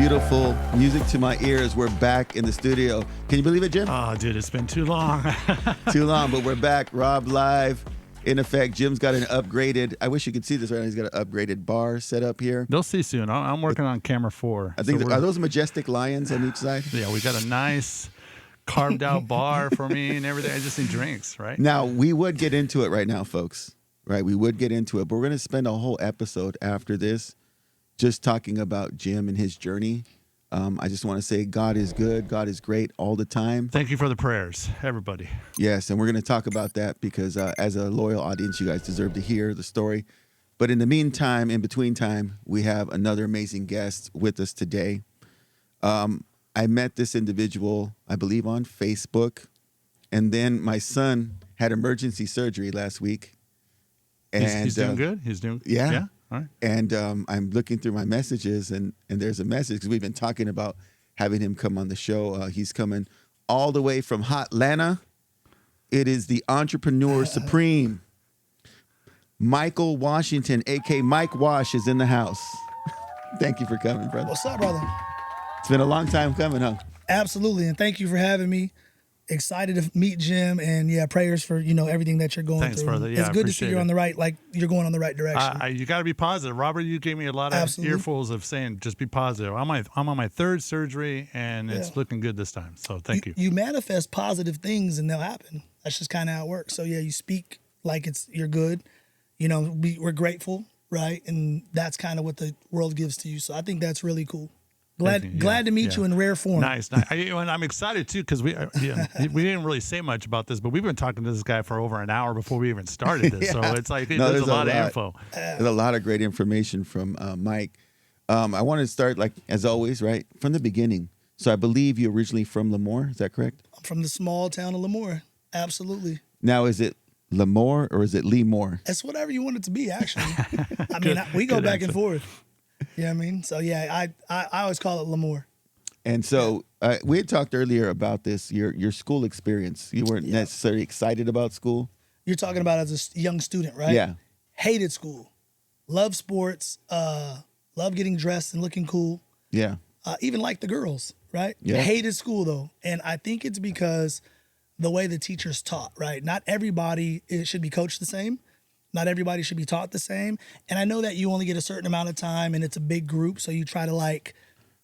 beautiful music to my ears. We're back in the studio. Can you believe it, Jim? Oh, dude, it's been too long. Too long, but we're back. Roblive in effect. Jim's got an upgraded, I wish you could see this right now. He's got an upgraded bar set up here. They'll see soon. I'm working on camera 4. I think, are those majestic lions on each side? Yeah, we got a nice carved out bar for me and everything. I just need drinks, right? Now, we would get into it right now, folks. Right? We would get into it, but we're going to spend a whole episode after this just talking about Jim and his journey. I just want to say God is good. God is great all the time. Thank you for the prayers, everybody. Yes, and we're going to talk about that because as a loyal audience, you guys deserve to hear the story. But in the meantime, in between time, we have another amazing guest with us today. I met this individual, I believe, on Facebook. And then my son had emergency surgery last week. And He's doing good? He's doing Yeah. All right. And I'm looking through my messages, and there's a message because we've been talking about having him come on the show. He's coming all the way from Hotlanta. It is the Entrepreneur Supreme. Michael Washington, a.k.a. Mike Wash, is in the house. Thank you for coming, brother. What's up, brother? It's been a long time coming, huh? Absolutely, and thank you for having me. Excited to meet Jim, and yeah, prayers for everything that you're going Thanks, through. brother. Yeah, it's good to see appreciate you're it. on the right, like you're going on the right direction. You got to be positive. Robert, you gave me a lot of Absolutely. earfuls of saying just be positive. I'm on my 3rd surgery, and it's looking good this time. So thank you. You manifest positive things, and they'll happen. That's just kind of how it works. So yeah, you speak like you're good. We're grateful, right? And that's kind of what the world gives to you. So I think that's really cool. Glad to meet you in rare form. Nice. And I'm excited too because we didn't really say much about this, but we've been talking to this guy for over an hour before we even started this. So it's like there's a lot of info. There's a lot of great information from Mike. I want to start, like as always, right from the beginning. So I believe you're originally from Lemoore. Is that correct? I'm from the small town of Lemoore. Absolutely. Now, is it Lemoore or is it Lemoore? It's whatever you want it to be, actually. I mean, we go back and forth. You know what I mean? So, yeah, I always call it Lemoore. And so we had talked earlier about this, your school experience. You weren't necessarily excited about school. You're talking about as a young student, right? Yeah. Hated school. Love sports. Love getting dressed and looking cool. Yeah. Even like the girls, right? Yeah. Hated school, though. And I think it's because the way the teachers taught, right? Not everybody should be coached the same. Not everybody should be taught the same. And I know that you only get a certain amount of time and it's a big group, so you try to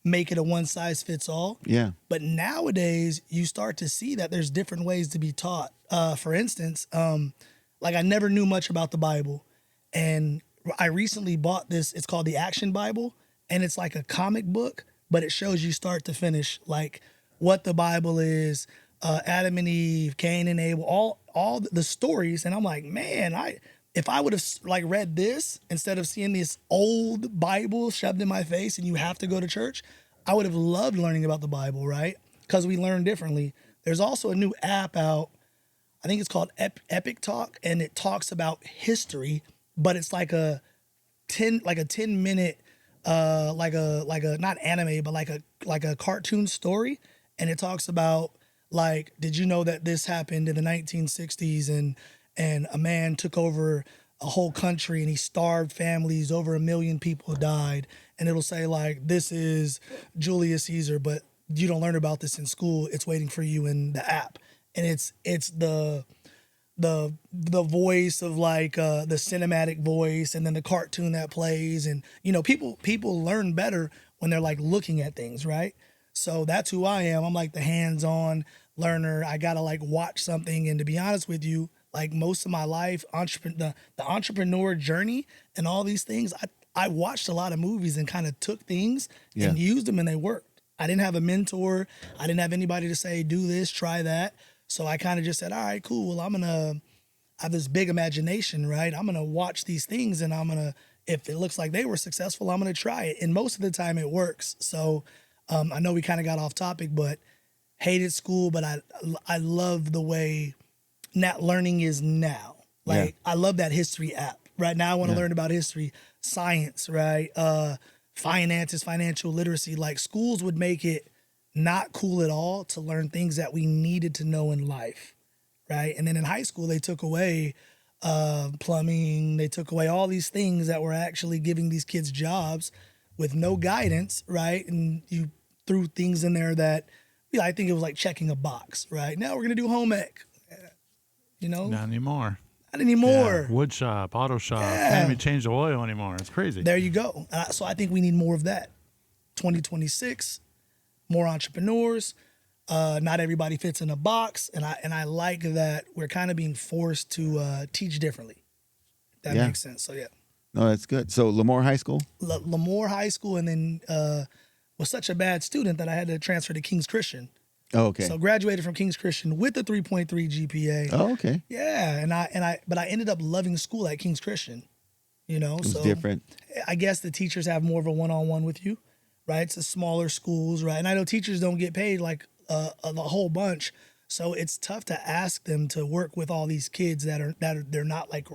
make it a one size fits all. Yeah. But nowadays you start to see that there's different ways to be taught. For instance, I never knew much about the Bible. And I recently bought this, it's called the Action Bible, and it's like a comic book, but it shows you start to finish, like what the Bible is, Adam and Eve, Cain and Abel, all the stories. And I'm like, man, if I would have read this instead of seeing this old Bible shoved in my face and you have to go to church, I would have loved learning about the Bible, right? Because we learn differently. There's also a new app out. I think it's called Epic Talk, and it talks about history, but it's like a 10-minute, not anime, but like a cartoon story, and it talks about did you know that this happened in the 1960s and a man took over a whole country and he starved families, over 1 million people died. And it'll say this is Julius Caesar, but you don't learn about this in school. It's waiting for you in the app. And it's the voice of the cinematic voice, and then the cartoon that plays. And, people learn better when they're looking at things, right? So that's who I am. I'm the hands-on learner. I got to watch something. And to be honest with you, most of my life, the entrepreneur journey and all these things, I watched a lot of movies and kind of took things and used them, and they worked. I didn't have a mentor. I didn't have anybody to say, do this, try that. So I kind of just said, all right, cool. Well, I have this big imagination, right? I'm going to watch these things, and if it looks like they were successful, I'm going to try it. And most of the time it works. So I know we kind of got off topic, but hated school, but I love the way not learning is now. I love that history app. Right now I want to learn about history, science, right? Finances, financial literacy. Schools would make it not cool at all to learn things that we needed to know in life, right? And then in high school, they took away plumbing. They took away all these things that were actually giving these kids jobs. with no guidance, right? And you threw things in there that, I think it was like checking a box, right? Now we're gonna do home ec, Not anymore. Not anymore. Yeah. Wood shop, auto shop. Yeah. Can't even change the oil anymore. It's crazy. There you go. So I think we need more of that. 2026, more entrepreneurs. Not everybody fits in a box, and I like that we're kind of being forced to teach differently. That makes sense. So yeah. No, that's good. So Lemoore High School? Lemoore High School, and then was such a bad student that I had to transfer to King's Christian. Oh, okay. So graduated from King's Christian with a 3.3 GPA. Oh, okay. Yeah, but I ended up loving school at King's Christian. It was different. I guess the teachers have more of a one-on-one with you, right? It's the smaller schools, right? And I know teachers don't get paid like a whole bunch, so it's tough to ask them to work with all these kids they're not like,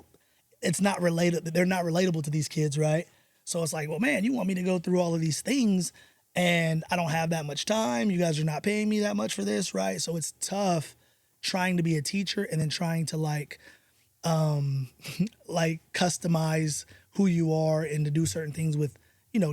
it's not related. They're not relatable to these kids, right? So it's like, well, man, you want me to go through all of these things, and I don't have that much time. You guys are not paying me that much for this, right? So it's tough trying to be a teacher and then trying to like customize who you are and to do certain things with,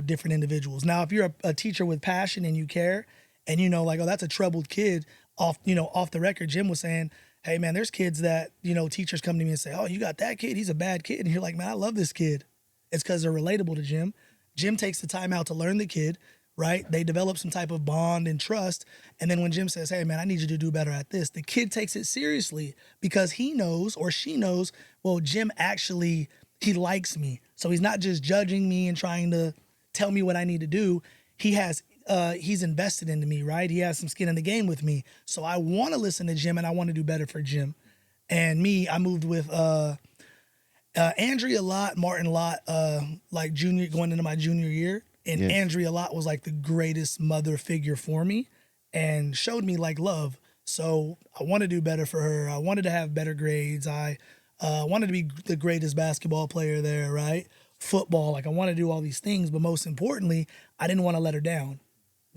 different individuals. Now, if you're a teacher with passion and you care and like, oh, that's a troubled kid off the record, Jim was saying, hey man, there's kids that, teachers come to me and say, oh, you got that kid, he's a bad kid. And you're like, man, I love this kid. It's because they're relatable to Jim. Jim takes the time out to learn the kid, right? They develop some type of bond and trust. And then when Jim says, hey man, I need you to do better at this, the kid takes it seriously because he knows or she knows, well, Jim actually, he likes me. So he's not just judging me and trying to tell me what I need to do. He's invested into me, right? He has some skin in the game with me. So I want to listen to Jim and I want to do better for Jim. And me, I moved with Andrea Lott, Martin Lott, going into my junior year. And yes. Andrea Lott was like the greatest mother figure for me and showed me like love. So I want to do better for her. I wanted to have better grades. I wanted to be the greatest basketball player there, right? Football, like I want to do all these things. But most importantly, I didn't want to let her down,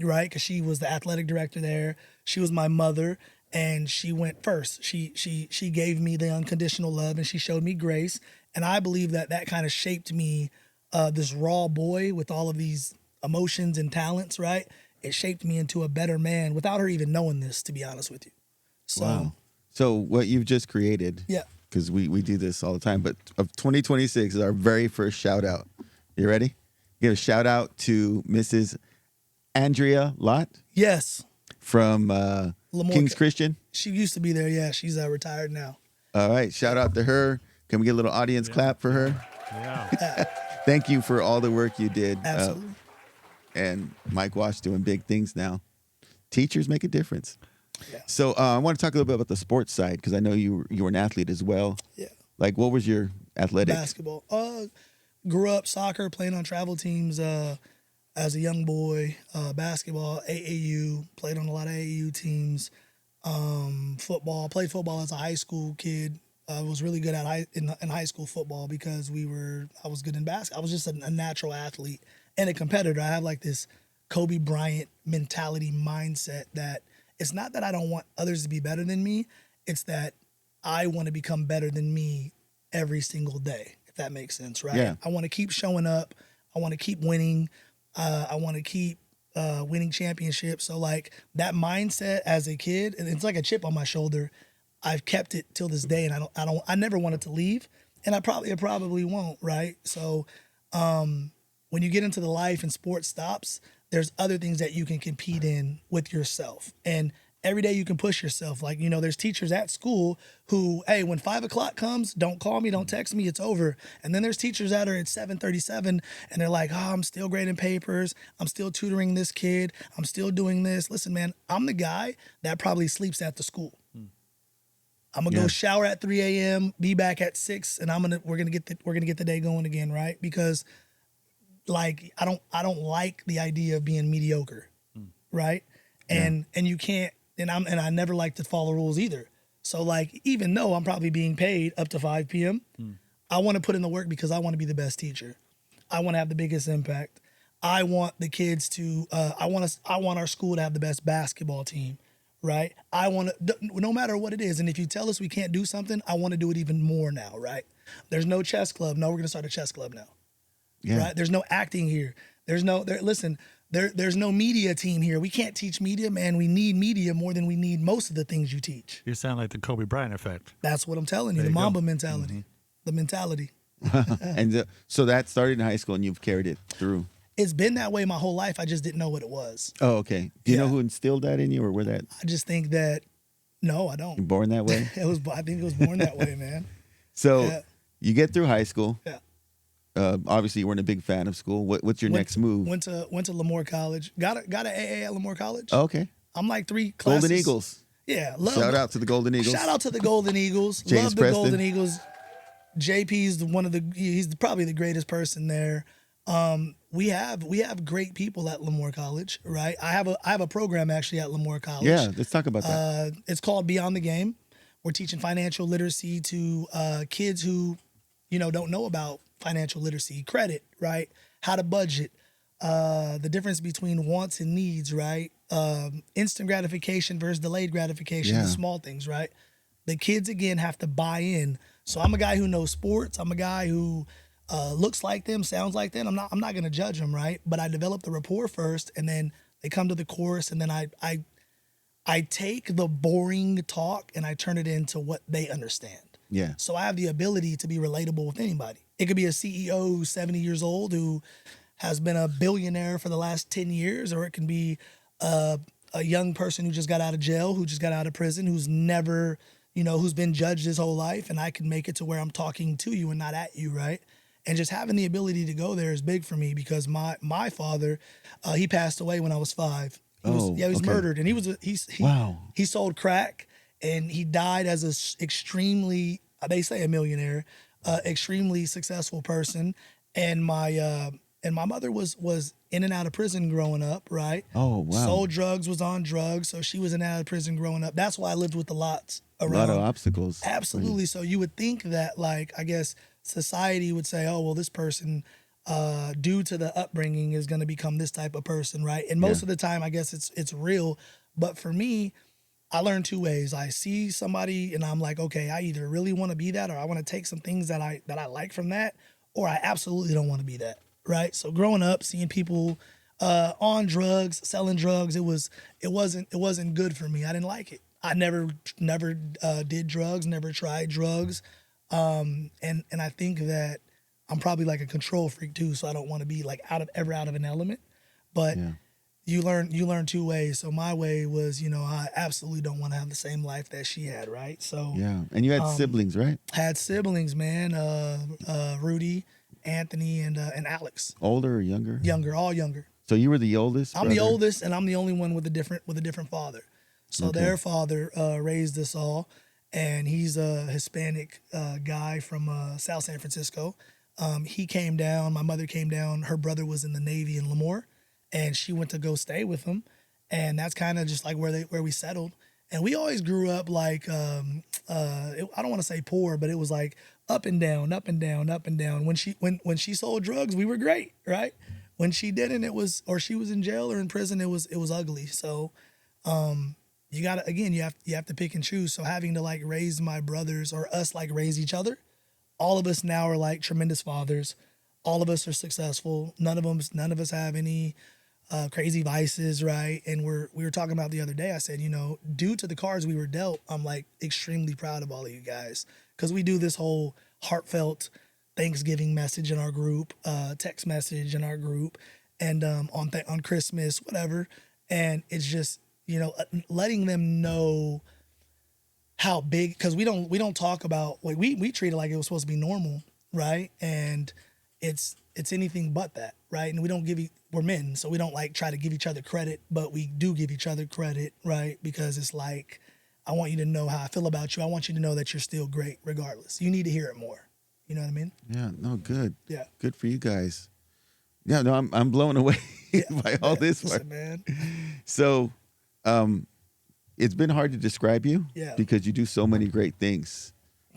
right? Because she was the athletic director there. She was my mother. And she went first. She gave me the unconditional love and she showed me grace. And I believe that kind of shaped me, this raw boy with all of these emotions and talents, right? It shaped me into a better man without her even knowing this, to be honest with you. So, wow. So what you've just created, yeah, because we do this all the time, but of 2026 is our very first shout out. You ready? Give a shout out to Mrs. Andrea Lott. Yes. From Lemoore, King's Christian. She used to be there. Yeah, she's retired now. All right. Shout out to her. Can we get a little audience clap for her? Yeah. Thank you for all the work you did. Absolutely. And Mike Wash doing big things now. Teachers make a difference. Yeah. So I want to talk a little bit about the sports side because I know you were an athlete as well. Yeah. Like, what was your athletic? Basketball. Grew up soccer, playing on travel teams as a young boy. Basketball, AAU, played on a lot of AAU teams. Football, played football as a high school kid. I was really good in high school football because I was good in basketball. I was just a natural athlete and a competitor. I have like this Kobe Bryant mentality mindset that it's not that I don't want others to be better than me. It's that I want to become better than me every single day, if that makes sense, right? Yeah. I want to keep showing up. I want to keep winning. I want to keep winning championships. So like that mindset as a kid, and it's like a chip on my shoulder. I've kept it till this day, and I never want it to leave, and it probably won't, right? So when you get into the life and sports stops, there's other things that you can compete in with yourself, and every day you can push yourself. Like, there's teachers at school who, hey, when 5 o'clock comes, don't call me, don't text me, it's over. And then there's teachers that are at 7:37 and they're like, oh, I'm still grading papers. I'm still tutoring this kid. I'm still doing this. Listen, man, I'm the guy that probably sleeps at the school. I'm gonna go shower at 3 a.m., be back at 6, and we're gonna get the day going again, right? Because like I don't like the idea of being mediocre, right? And you can't. And I never like to follow rules either. So like, even though I'm probably being paid up to 5 p.m., I want to put in the work because I want to be the best teacher. I want to have the biggest impact. I want the kids to. I want our school to have the best basketball team, right? I want to, no matter what it is. And if you tell us we can't do something, I want to do it even more now, right? There's no chess club. No, we're gonna start a chess club now. Yeah. Right? There's no acting here. There's no media team here. We can't teach media, man. We need media more than we need most of the things you teach. You sound like the Kobe Bryant effect. That's what I'm telling you. There The you go. Mamba mentality. The mentality. And so that started in high school, and you've carried it through. It's been that way my whole life. I just didn't know what it was. Oh, okay. Do you know Yeah. who instilled that in you, or where that? I just think that, no, I You don't. born that way? I think it was born that way, man. So Yeah. you get through high school. Yeah. Obviously, you weren't a big fan of school. What's your next move? Went to Lemoore College. Got an AA at Lemoore College. Oh, okay. I'm like 3 classes. Golden Eagles. Yeah. Shout out to the Golden Eagles. Shout out to the Golden Eagles. James Love the Preston. Golden Eagles. JP's he's probably the greatest person there. We have great people at Lemoore College, right? I have a program actually at Lemoore College. Yeah, let's talk about that. It's called Beyond the Game. We're teaching financial literacy to kids who, don't know about financial literacy, credit, right? How to budget, the difference between wants and needs, right? Instant gratification versus delayed gratification, Yeah. the small things, right? The kids again have to buy in. So I'm a guy who knows sports. I'm a guy who looks like them, sounds like them. I'm not gonna judge them, right? But I develop the rapport first, and then they come to the course, and then I take the boring talk and I turn it into what they understand. Yeah. So I have the ability to be relatable with anybody. It could be a CEO who's 70 years old who has been a billionaire for the last 10 years, or it can be a young person who just got out of jail, who just got out of prison, who's never, who's been judged his whole life, and I can make it to where I'm talking to you and not at you, right? And just having the ability to go there is big for me because my father, he passed away when I was 5. He was okay. murdered, and Wow. he sold crack, and he died as a extremely, they say a millionaire, extremely successful person. And my mother was in and out of prison growing up, right? Oh, wow. Sold drugs, was on drugs, so she was in and out of prison growing up. That's why I lived with the lots A around. lot of obstacles. Absolutely. So you would think that, like, I guess society would say, oh, well, this person, due to the upbringing, is going to become this type of person, right? And most of the time, I guess it's real. But for me, I learn 2 ways. I see somebody and I'm like, okay, I either really want to be that, or I want to take some things that I like from that, or I absolutely don't want to be that, right? So growing up, seeing people on drugs, selling drugs, it wasn't good for me. I didn't like it. I never did drugs, never tried drugs. And I think that I'm probably like a control freak too, so I don't want to be like out of an element. But you learn 2 ways. So my way was, I absolutely don't want to have the same life that she had, right? So Yeah. And you had siblings, right? had siblings, man. Rudy, Anthony, and Alex. Older or younger? Younger, all younger. So you were the oldest? I'm the brother? oldest, and I'm the only one with a different father. So Okay. their father raised us all, and he's a Hispanic guy from South San Francisco. He came down. My mother came down. Her brother was in the Navy in Lemoore, and she went to go stay with him, and that's kind of just like where we settled. And we always grew up like I don't want to say poor, but it was like up and down, up and down, up and down. When she sold drugs, we were great, right? When she didn't, or she was in jail or in prison, it was ugly. So you have to pick and choose. So having to like raise my brothers, or us like raise each other, all of us now are like tremendous fathers. All of us are successful. None of us have any crazy vices, right? And we were talking about the other day. I said, due to the cards we were dealt, I'm like extremely proud of all of you guys, because we do this whole heartfelt Thanksgiving message in our group, text message in our group, and on Christmas, whatever. And it's just letting them know how big, because we don't talk about, like, we treat it like it was supposed to be normal, right? And it's anything but that, right? And we're men, so we don't like try to give each other credit, but we do give each other credit, right? Because it's like, I want you to know how I feel about you. I want you to know that you're still great regardless. You need to hear it more. You know what I mean? Yeah, no, good. Yeah. Good for you guys. Yeah, no, I'm blown away by all this work. Listen, man. So, it's been hard to describe you because you do so many great things.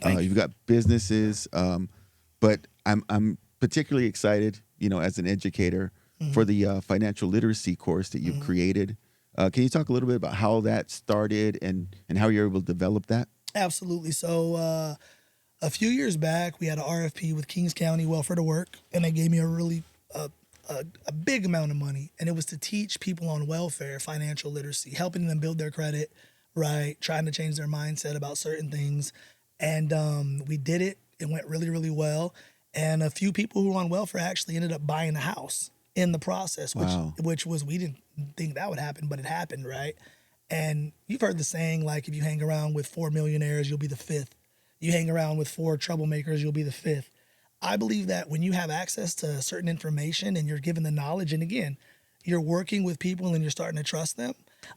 You've got businesses, but I'm particularly excited, as an educator for the financial literacy course that you've created. Can you talk a little bit about how that started and how you're able to develop that? Absolutely. So a few years back, we had an RFP with Kings County Welfare to Work, and they gave me a really a big amount of money, and it was to teach people on welfare financial literacy, helping them build their credit, right, trying to change their mindset about certain things. And we did it. It went really, really well. And a few people who were on welfare actually ended up buying a house in the process, Wow. which was, we didn't think that would happen, but it happened, right? And you've heard the saying, like, if you hang around with 4 millionaires, you'll be the fifth. You hang around with 4 troublemakers, you'll be the fifth. I believe that when you have access to certain information and you're given the knowledge, and again, you're working with people and you're starting to trust them,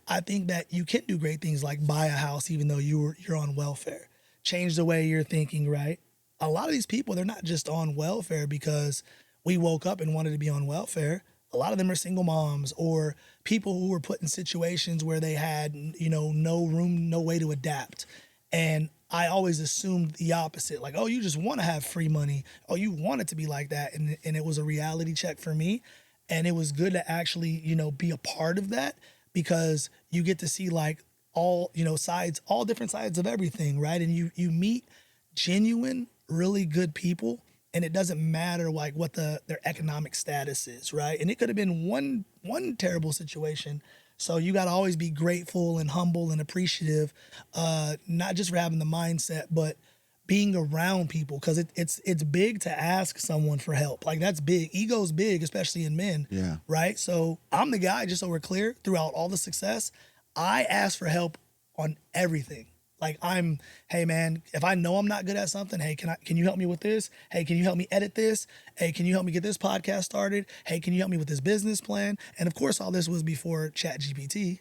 I think that you can do great things like buy a house even though you're on welfare. Change the way you're thinking, right? A lot of these people, they're not just on welfare because we woke up and wanted to be on welfare. A lot of them are single moms or people who were put in situations where they had, no room, no way to adapt. And I always assumed the opposite, like, oh, you just want to have free money. Oh, you want it to be like that. And it was a reality check for me. And it was good to actually, be a part of that, because you get to see like all, sides, all different sides of everything, right? And you meet genuine, really good people, and it doesn't matter like what their economic status is, right? And it could have been one terrible situation. So you got to always be grateful and humble and appreciative, not just for having the mindset, but being around people, because it's big to ask someone for help. Like, that's big. Ego's big, especially in men. Yeah. Right. So I'm the guy, just so we're clear, throughout all the success, I ask for help on everything. Like, hey man, if I know I'm not good at something, hey, can you help me with this? Hey, can you help me edit this? Hey, can you help me get this podcast started? Hey, can you help me with this business plan? And of course, all this was before ChatGPT,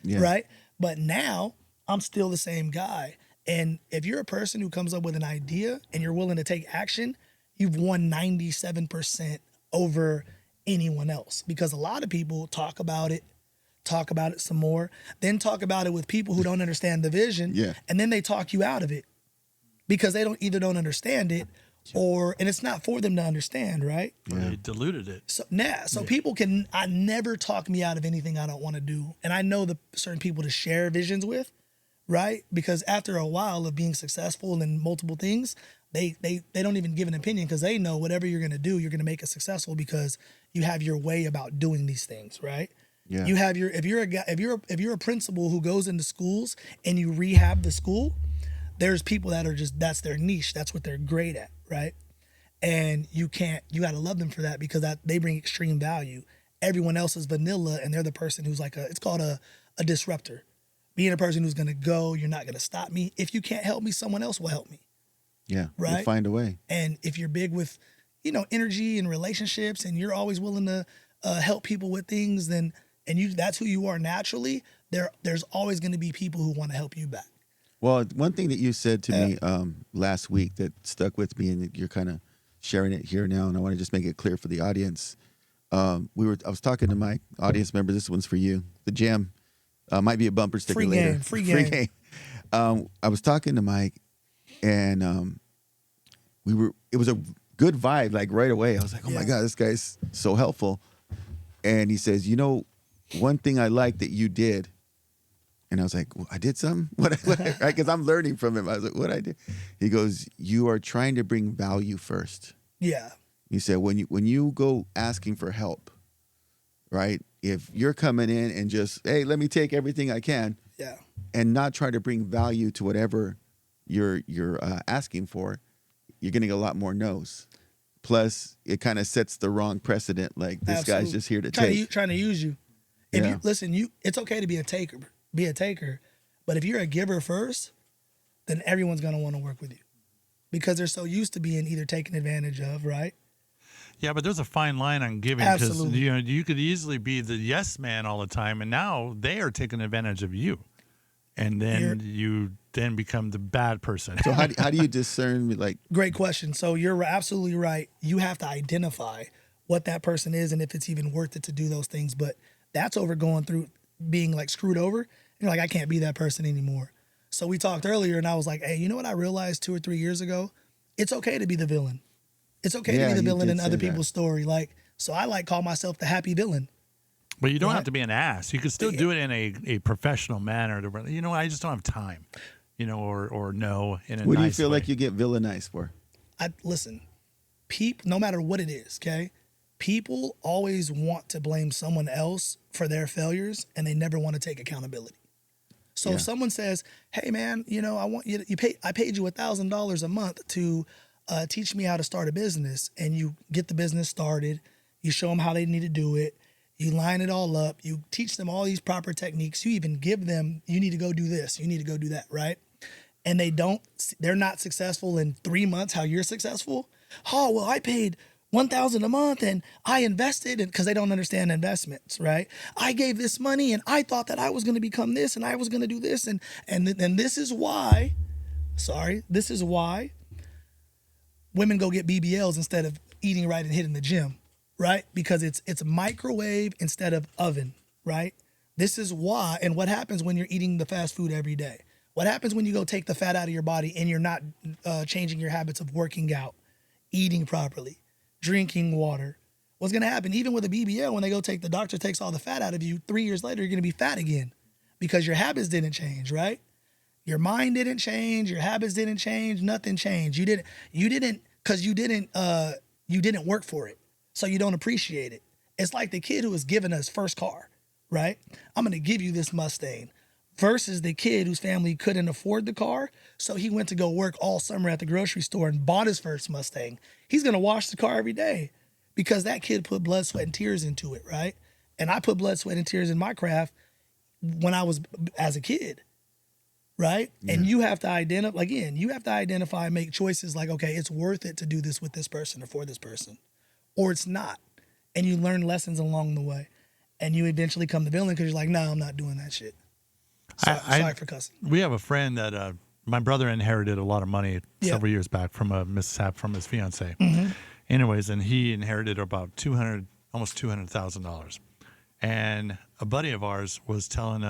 Yeah. right? But now I'm still the same guy. And if you're a person who comes up with an idea and you're willing to take action, you've won 97% over anyone else, because a lot of people talk about it some more, then talk about it with people who don't understand the vision. Yeah. And then they talk you out of it because they don't understand it, and it's not for them to understand, right? They diluted it. So people I never talk me out of anything I don't want to do. And I know the certain people to share visions with, right? Because after a while of being successful in multiple things, they don't even give an opinion, because they know whatever you're going to do, you're going to make it successful because you have your way about doing these things, right? Yeah. You have if you're a principal who goes into schools and you rehab the school, there's people that are that's their niche. That's what they're great at, right? And you got to love them for that, because they bring extreme value. Everyone else is vanilla, and they're the person who's like it's called a disruptor. Being a person who's going to go, you're not going to stop me. If you can't help me, someone else will help me. Yeah. Right. You'll find a way. And if you're big with, energy and relationships, and you're always willing to help people with things, then that's who you are naturally. There's always going to be people who want to help you back. Well, one thing that you said to me last week that stuck with me, and you're kind of sharing it here now, and I want to just make it clear for the audience. I was talking to my audience member. This one's for you. The jam might be a bumper sticker Free later. game. Free game. I was talking to Mike, and it was a good vibe, like right away. I was like, oh my God, this guy's so helpful. And he says, one thing I like that you did. And I was like, well, I did something? What? Right? Because I'm learning from him. I was like, what I did? He goes, you are trying to bring value first. Yeah. He said, when you go asking for help, right? If you're coming in and just, hey, let me take everything I can. Yeah. And not try to bring value to whatever you're asking for, you're going to get a lot more no's. Plus, it kind of sets the wrong precedent. Like, this Absolutely. guy's just here to trying take. Trying to use you. If Yeah. you listen, it's okay to be a taker. Be a taker. But if you're a giver first, then everyone's going to want to work with you, because they're so used to being either taken advantage of, right? Yeah, but there's a fine line on giving, because Absolutely. you could easily be the yes man all the time, and now they are taking advantage of you, and then you then become the bad person. So how do you discern, like? Great question. So you're absolutely right. You have to identify what that person is and if it's even worth it to do those things. But that's over going through being like screwed over. And you're like, I can't be that person anymore. So we talked earlier, and I was like, hey, you know what I realized 2 or 3 years ago? It's okay to be the villain. It's okay to be the you villain did in say other that. people's story. So I call myself the happy villain. But you don't Right. have to be an ass. You could still do it in a professional manner. I just don't have time, or no, in a What do you nice feel way. like you get villainized for? Listen, no matter what it is, okay? people always want to blame someone else for their failures, and they never want to take accountability. So if someone says, "Hey, man, I want you to, I paid you $1,000 a month to teach me how to start a business," and you get the business started, you show them how they need to do it, you line it all up, you teach them all these proper techniques, you even give them, you need to go do this, you need to go do that, right? And they're not successful in 3 months how you're successful. Oh, well, I paid $1,000 a month and I invested, because they don't understand investments, right? I gave this money and I thought that I was going to become this and I was going to do this. And this is why, this is why women go get BBLs instead of eating right and hitting the gym, right? Because it's microwave instead of oven, right? This is why. And what happens when you're eating the fast food every day? What happens when you go take the fat out of your body and you're not changing your habits of working out, eating properly, drinking water? What's going to happen? Even with a BBL, when the doctor takes all the fat out of you, 3 years later, you're going to be fat again because your habits didn't change, right? Your mind didn't change. Your habits didn't change. Nothing changed. You didn't work for it. So you don't appreciate it. It's like the kid who was given us first car, right? I'm going to give you this Mustang, versus the kid whose family couldn't afford the car. So he went to go work all summer at the grocery store and bought his first Mustang. He's going to wash the car every day because that kid put blood, sweat, and tears into it, right? And I put blood, sweat, and tears in my craft when I was as a kid, right? Yeah. And you have to identify, make choices like, okay, it's worth it to do this with this person or for this person, or it's not. And you learn lessons along the way. And you eventually come to villain because you're like, no, I'm not doing that shit. Sorry for cussing. We have a friend that my brother inherited a lot of money several years back from a mishap from his fiance. Mm-hmm. Anyways, and he inherited about almost $200,000. And a buddy of ours was telling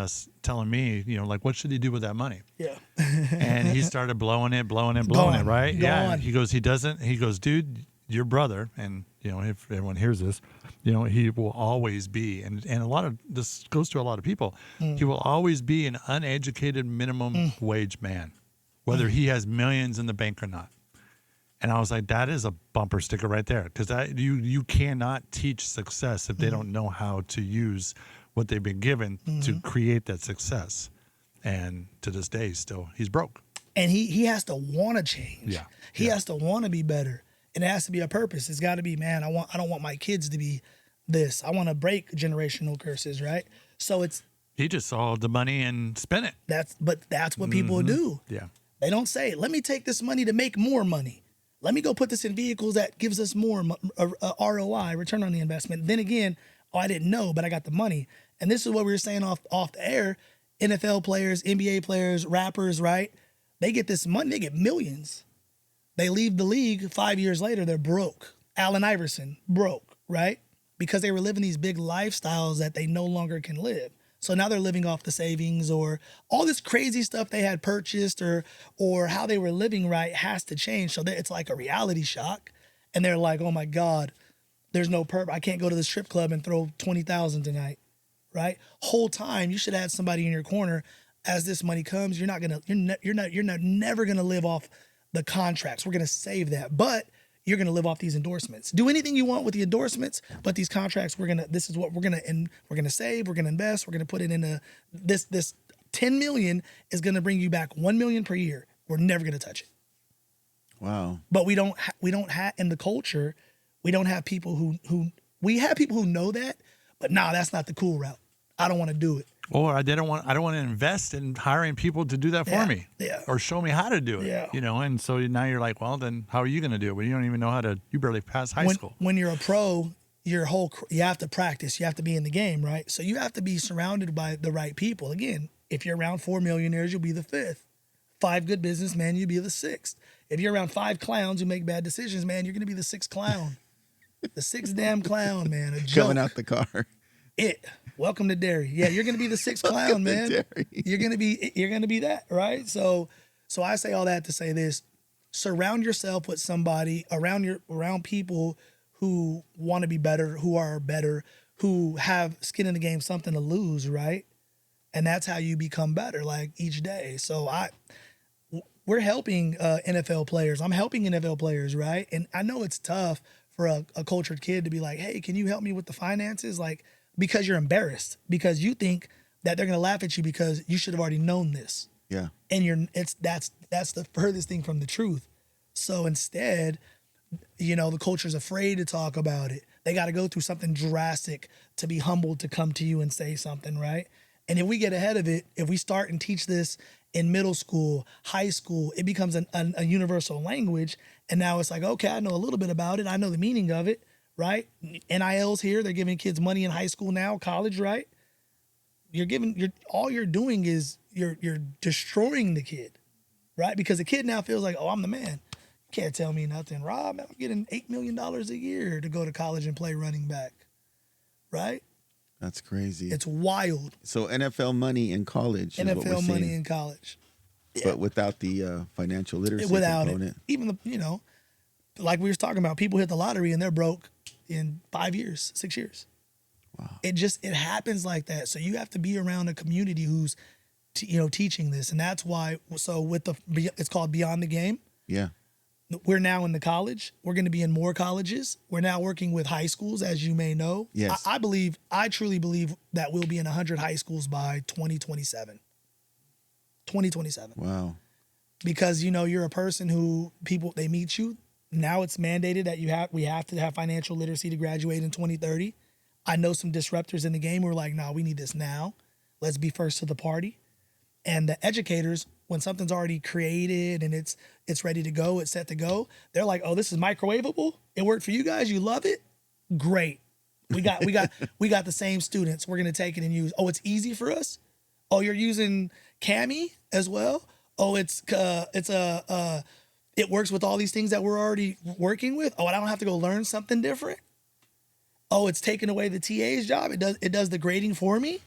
me, like, what should he do with that money? Yeah. And he started blowing it, right? Yeah. He goes, dude, your brother, and if everyone hears this, he will always be, and a lot of this goes to a lot of people. He will always be an uneducated minimum wage man, whether he has millions in the bank or not. And I was like, that is a bumper sticker right there, because you cannot teach success if they don't know how to use what they've been given to create that success. And to this day, still, he's broke. And he has to want to change. Yeah. He has to want to be better. And it has to be a purpose. It's got to be, man, I don't want my kids to be this. I want to break generational curses, right? So he just saw the money and spent it. That's what people do. Yeah. They don't say, let me take this money to make more money. Let me go put this in vehicles that gives us more ROI, return on the investment. Then again, I didn't know, but I got the money. And this is what we were saying off the air. NFL players, NBA players, rappers, right? They get this money. They get millions. They leave the league 5 years later, they're broke. Allen Iverson, broke, right? Because they were living these big lifestyles that they no longer can live. So now they're living off the savings, or all this crazy stuff they had purchased, or how they were living right has to change. So it's like a reality shock. And they're like, oh my God, there's no purpose. I can't go to the strip club and throw $20,000 tonight, right? Whole time you should have somebody in your corner. As this money comes, you're never gonna live off the contracts. We're going to save that, but you're going to live off these endorsements. Do anything you want with the endorsements, but these contracts, this is what we're going to save. We're going to invest. We're going to put it in this 10 million is going to bring you back 1 million per year. We're never going to touch it. Wow. But we don't have in the culture, we don't have people we have people who know that, but that's not the cool route. I don't want to do it. Or I don't want to invest in hiring people to do that for me, or show me how to do it. And so now you're like, well, then how are you going to do it? Well, you don't even know how to. You barely passed high school. When you're a pro, you have to practice. You have to be in the game, right? So you have to be surrounded by the right people. Again, if you're around 4 millionaires, you'll be the 5th. 5 good businessmen, you'll be the 6th. If you're around 5 clowns who make bad decisions, man, you're going to be the 6th clown. The 6th damn clown, man. A joke. Coming out the car. Welcome to Derry. Yeah, you're gonna be the 6th clown, man. You're gonna be that, right? So I say all that to say this: surround yourself with somebody around people who want to be better, who are better, who have skin in the game, something to lose, right? And that's how you become better, like each day. So we're helping NFL players. I'm helping NFL players, right? And I know it's tough for a cultured kid to be like, hey, can you help me with the finances? Like, because you're embarrassed, because you think that they're going to laugh at you because you should have already known this. Yeah. And that's the furthest thing from the truth. So instead, the culture's afraid to talk about it. They got to go through something drastic to be humbled to come to you and say something, right? And if we get ahead of it, if we start and teach this in middle school, high school, it becomes a universal language. And now it's like, okay, I know a little bit about it. I know the meaning of it, right? NIL's here. They're giving kids money in high school now, college, right? All you're doing is you're destroying the kid, right? Because the kid now feels like, oh, I'm the man. You can't tell me nothing. Rob, man, I'm getting $8 million a year to go to college and play running back, right? That's crazy. It's wild. So NFL money in college is what we're NFL money seeing, in college. but without the financial literacy Without component. it. Even like we were talking about, people hit the lottery and they're broke in 5 years, 6 years. Wow. It happens like that. So you have to be around a community who's, teaching this. And that's why, so it's called Beyond the Game. Yeah. We're now in the college. We're going to be in more colleges. We're now working with high schools, as you may know. Yes. I truly believe that we'll be in 100 high schools by 2027. 2027. Wow. Because, you're a person who they meet you. Now it's mandated that we have to have financial literacy to graduate in 2030. I know some disruptors in the game who are like, no, we need this now. Let's be first to the party. And the educators, when something's already created and it's ready to go, it's set to go, they're like, oh, this is microwavable. It worked for you guys. You love it. Great. We got the same students. We're gonna take it and use. Oh, it's easy for us. Oh, you're using Cami as well. Oh, it works with all these things that we're already working with. Oh, and I don't have to go learn something different. Oh, it's taking away the TA's job. It does the grading for me.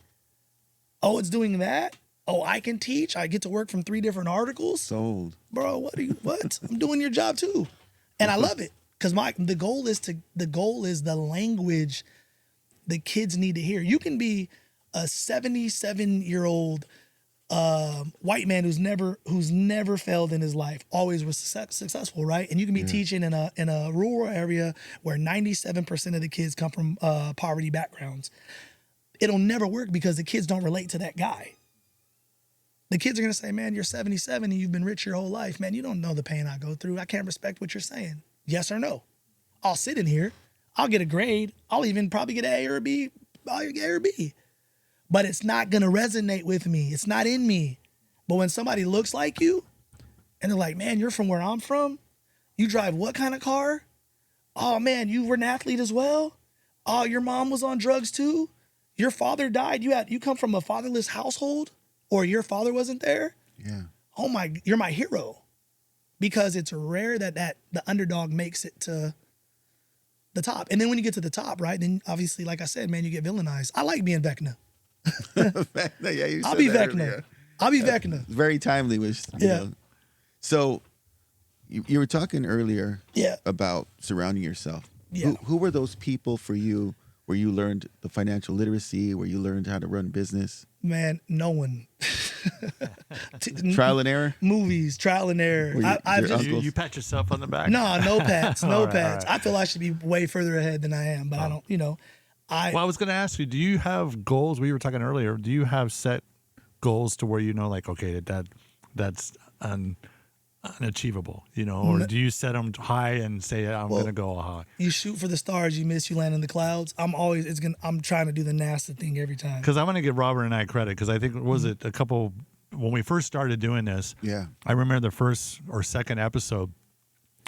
Oh, it's doing that. Oh, I can teach. I get to work from 3 different articles. Sold. Bro, what? I'm doing your job too. And I love it. Because the goal is the language the kids need to hear. You can be a 77-year-old white man who's never failed in his life, always was successful, right? And you can be teaching in a rural area where 97% of the kids come from poverty backgrounds. It'll never work because the kids don't relate to that guy. The kids are going to say, man, you're 77 and you've been rich your whole life. Man, you don't know the pain I go through. I can't respect what you're saying. Yes or no? I'll sit in here. I'll get a grade. I'll even probably get an A or a B. I'll get A or B. But it's not going to resonate with me. It's not in me. But when somebody looks like you and they're like, man, you're from where I'm from. You drive what kind of car? Oh, man, you were an athlete as well. Oh, your mom was on drugs too. Your father died. You come from a fatherless household, or your father wasn't there. Yeah. Oh you're my hero. Because it's rare that the underdog makes it to the top. And then when you get to the top, right, then obviously, like I said, man, you get villainized. I like being Vecna. Yeah, I'll be Vecna. I'll be Vecna. Very timely, you know. So you were talking earlier about surrounding yourself. Yeah. Who were those people for you where you learned the financial literacy, where you learned how to run business? Man, no one. Trial and error? Movies, trial and error. You pat yourself on the back? No pats, no pats. Right. I feel I should be way further ahead than I am, but I don't, Well, I was going to ask you, do you have goals? We were talking earlier. Do you have set goals to where like, okay, that's unachievable, or do you set them high and say, I'm going to go high? You shoot for the stars, you miss, you land in the clouds. I'm trying to do the NASA thing every time. Because I want to give Robert and I credit, because I think, when we first started doing this, I remember the first or second episode,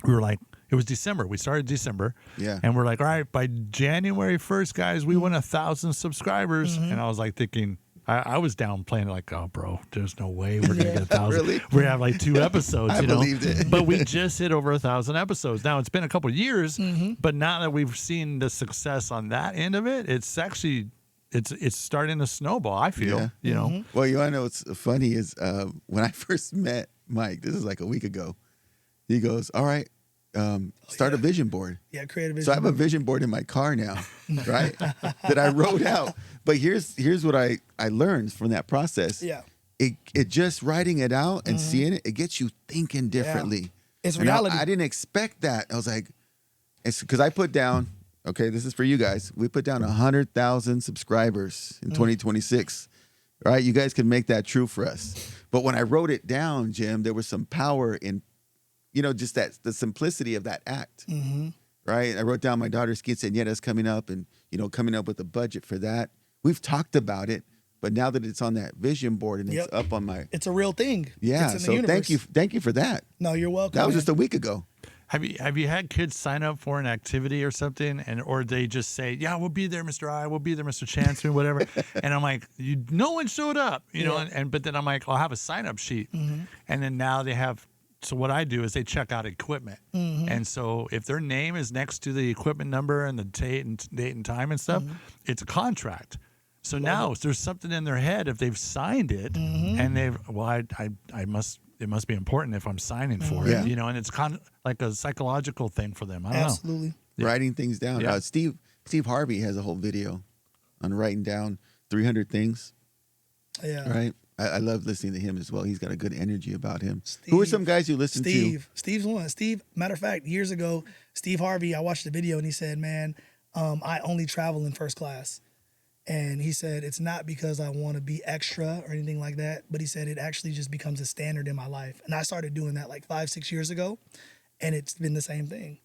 we were like, it was December. We started December. Yeah. And we're like, all right, by January 1st, guys, we want 1,000 subscribers. And I was like thinking, I was down playing like, oh, bro, there's no way we're going to get 1,000. Really? We have like 2 episodes, I believed it. But we just hit over 1,000 episodes. Now, it's been a couple of years, but now that we've seen the success on that end of it, it's actually, it's starting to snowball, I feel, Well, you want to know what's funny is when I first met Mike, this is like a week ago, he goes, all right, start a vision board. Yeah, create a vision So I have a vision board in my car now, right? That I wrote out. But here's what I learned from that process. Yeah. It just writing it out and seeing it gets you thinking differently. It's And reality. I didn't expect that. I was like, it's because I put down, okay, this is for you guys. We put down 100,000 subscribers in 2026. Right? You guys can make that true for us. But when I wrote it down, Jim, there was some power in, just the simplicity of that act. Mm-hmm. Right? I wrote down my daughter's quinceañera's coming up and, coming up with a budget for that. We've talked about it, but now that it's on that vision board and it's up on my... It's a real thing. Yeah, it's in so the universe. thank you for that. No, you're welcome. That was just a week ago. Have you had kids sign up for an activity or something, or they just say, "Yeah, we'll be there, Mr. I, we'll be there, Mr. Chance, and whatever," and I'm like, no one showed up, know, but then I'm like, I'll have a sign up sheet, and then now they have. So what I do is they check out equipment, and so if their name is next to the equipment number and the date and time and stuff, it's a contract. So now there's something in their head if they've signed it, and it must be important if I'm signing for it, and it's kind of like a psychological thing for them. I don't know. Absolutely. Yeah. Writing things down. Yeah. Steve Harvey has a whole video on writing down 300 things. Yeah. Right? I love listening to him as well. He's got a good energy about him. Who are some guys you listen to? Steve's one. Matter of fact, years ago, Steve Harvey, I watched the video and he said, man, I only travel in first class. And he said, it's not because I want to be extra or anything like that, but he said it actually just becomes a standard in my life. And I started doing that like 5-6 years ago, and it's been the same thing.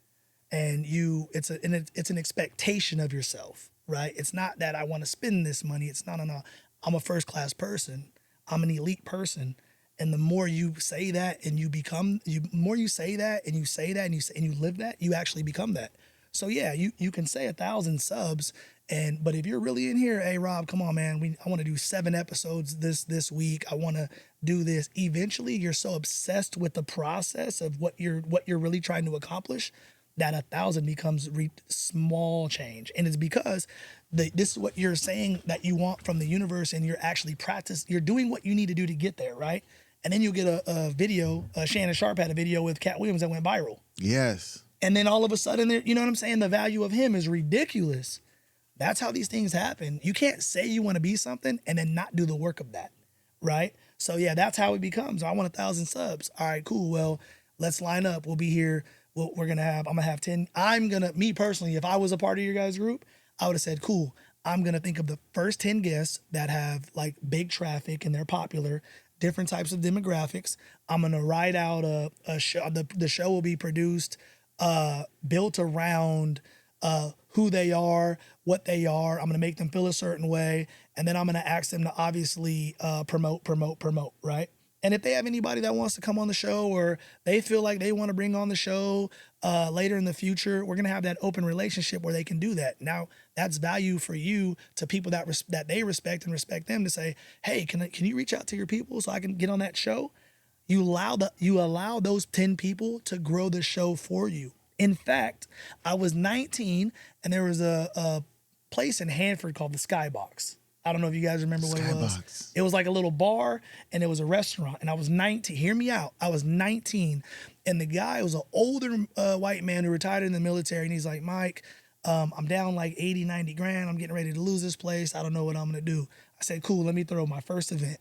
And it's an expectation of yourself, right? It's not that I want to spend this money. It's no. I'm a first class person. I'm an elite person. And the more you say that and more you say that and you say that and you live that, you actually become that. So yeah, you can say 1,000 subs, but if you're really in here, hey Rob, come on, man, I want to do 7 episodes this week. I want to do this. Eventually, you're so obsessed with the process of what you're really trying to accomplish that 1,000 becomes small change, and it's because this is what you're saying that you want from the universe, and you're actually you're doing what you need to do to get there, right? And then you'll get a video. Shannon Sharp had a video with Cat Williams that went viral. Yes. And then all of a sudden, you know what I'm saying? The value of him is ridiculous. That's how these things happen. You can't say you want to be something and then not do the work of that, right? So yeah, that's how it becomes. I want 1,000 subs. All right, cool. Well, let's line up. We'll be here. I'm gonna have 10. Me personally, if I was a part of your guys' group, I would have said, cool. I'm gonna think of the first 10 guests that have like big traffic and they're popular, different types of demographics. I'm gonna write out a show. The show will be produced, built around who they are, what they are. I'm going to make them feel a certain way. And then I'm going to ask them to obviously promote, right? And if they have anybody that wants to come on the show or they feel like they want to bring on the show later in the future, we're going to have that open relationship where they can do that. Now, that's value for you to people that they respect and respect them to say, hey, can you reach out to your people so I can get on that show? You allow those 10 people to grow the show for you. In fact, I was 19 and there was a place in Hanford called the Skybox. I don't know if you guys remember what it was. It was like a little bar and it was a restaurant. And I was 19. Hear me out. I was 19. And the guy was an older white man who retired in the military. And he's like, Mike, I'm down like 80, 90 grand. I'm getting ready to lose this place. I don't know what I'm going to do. I said, cool, let me throw my first event.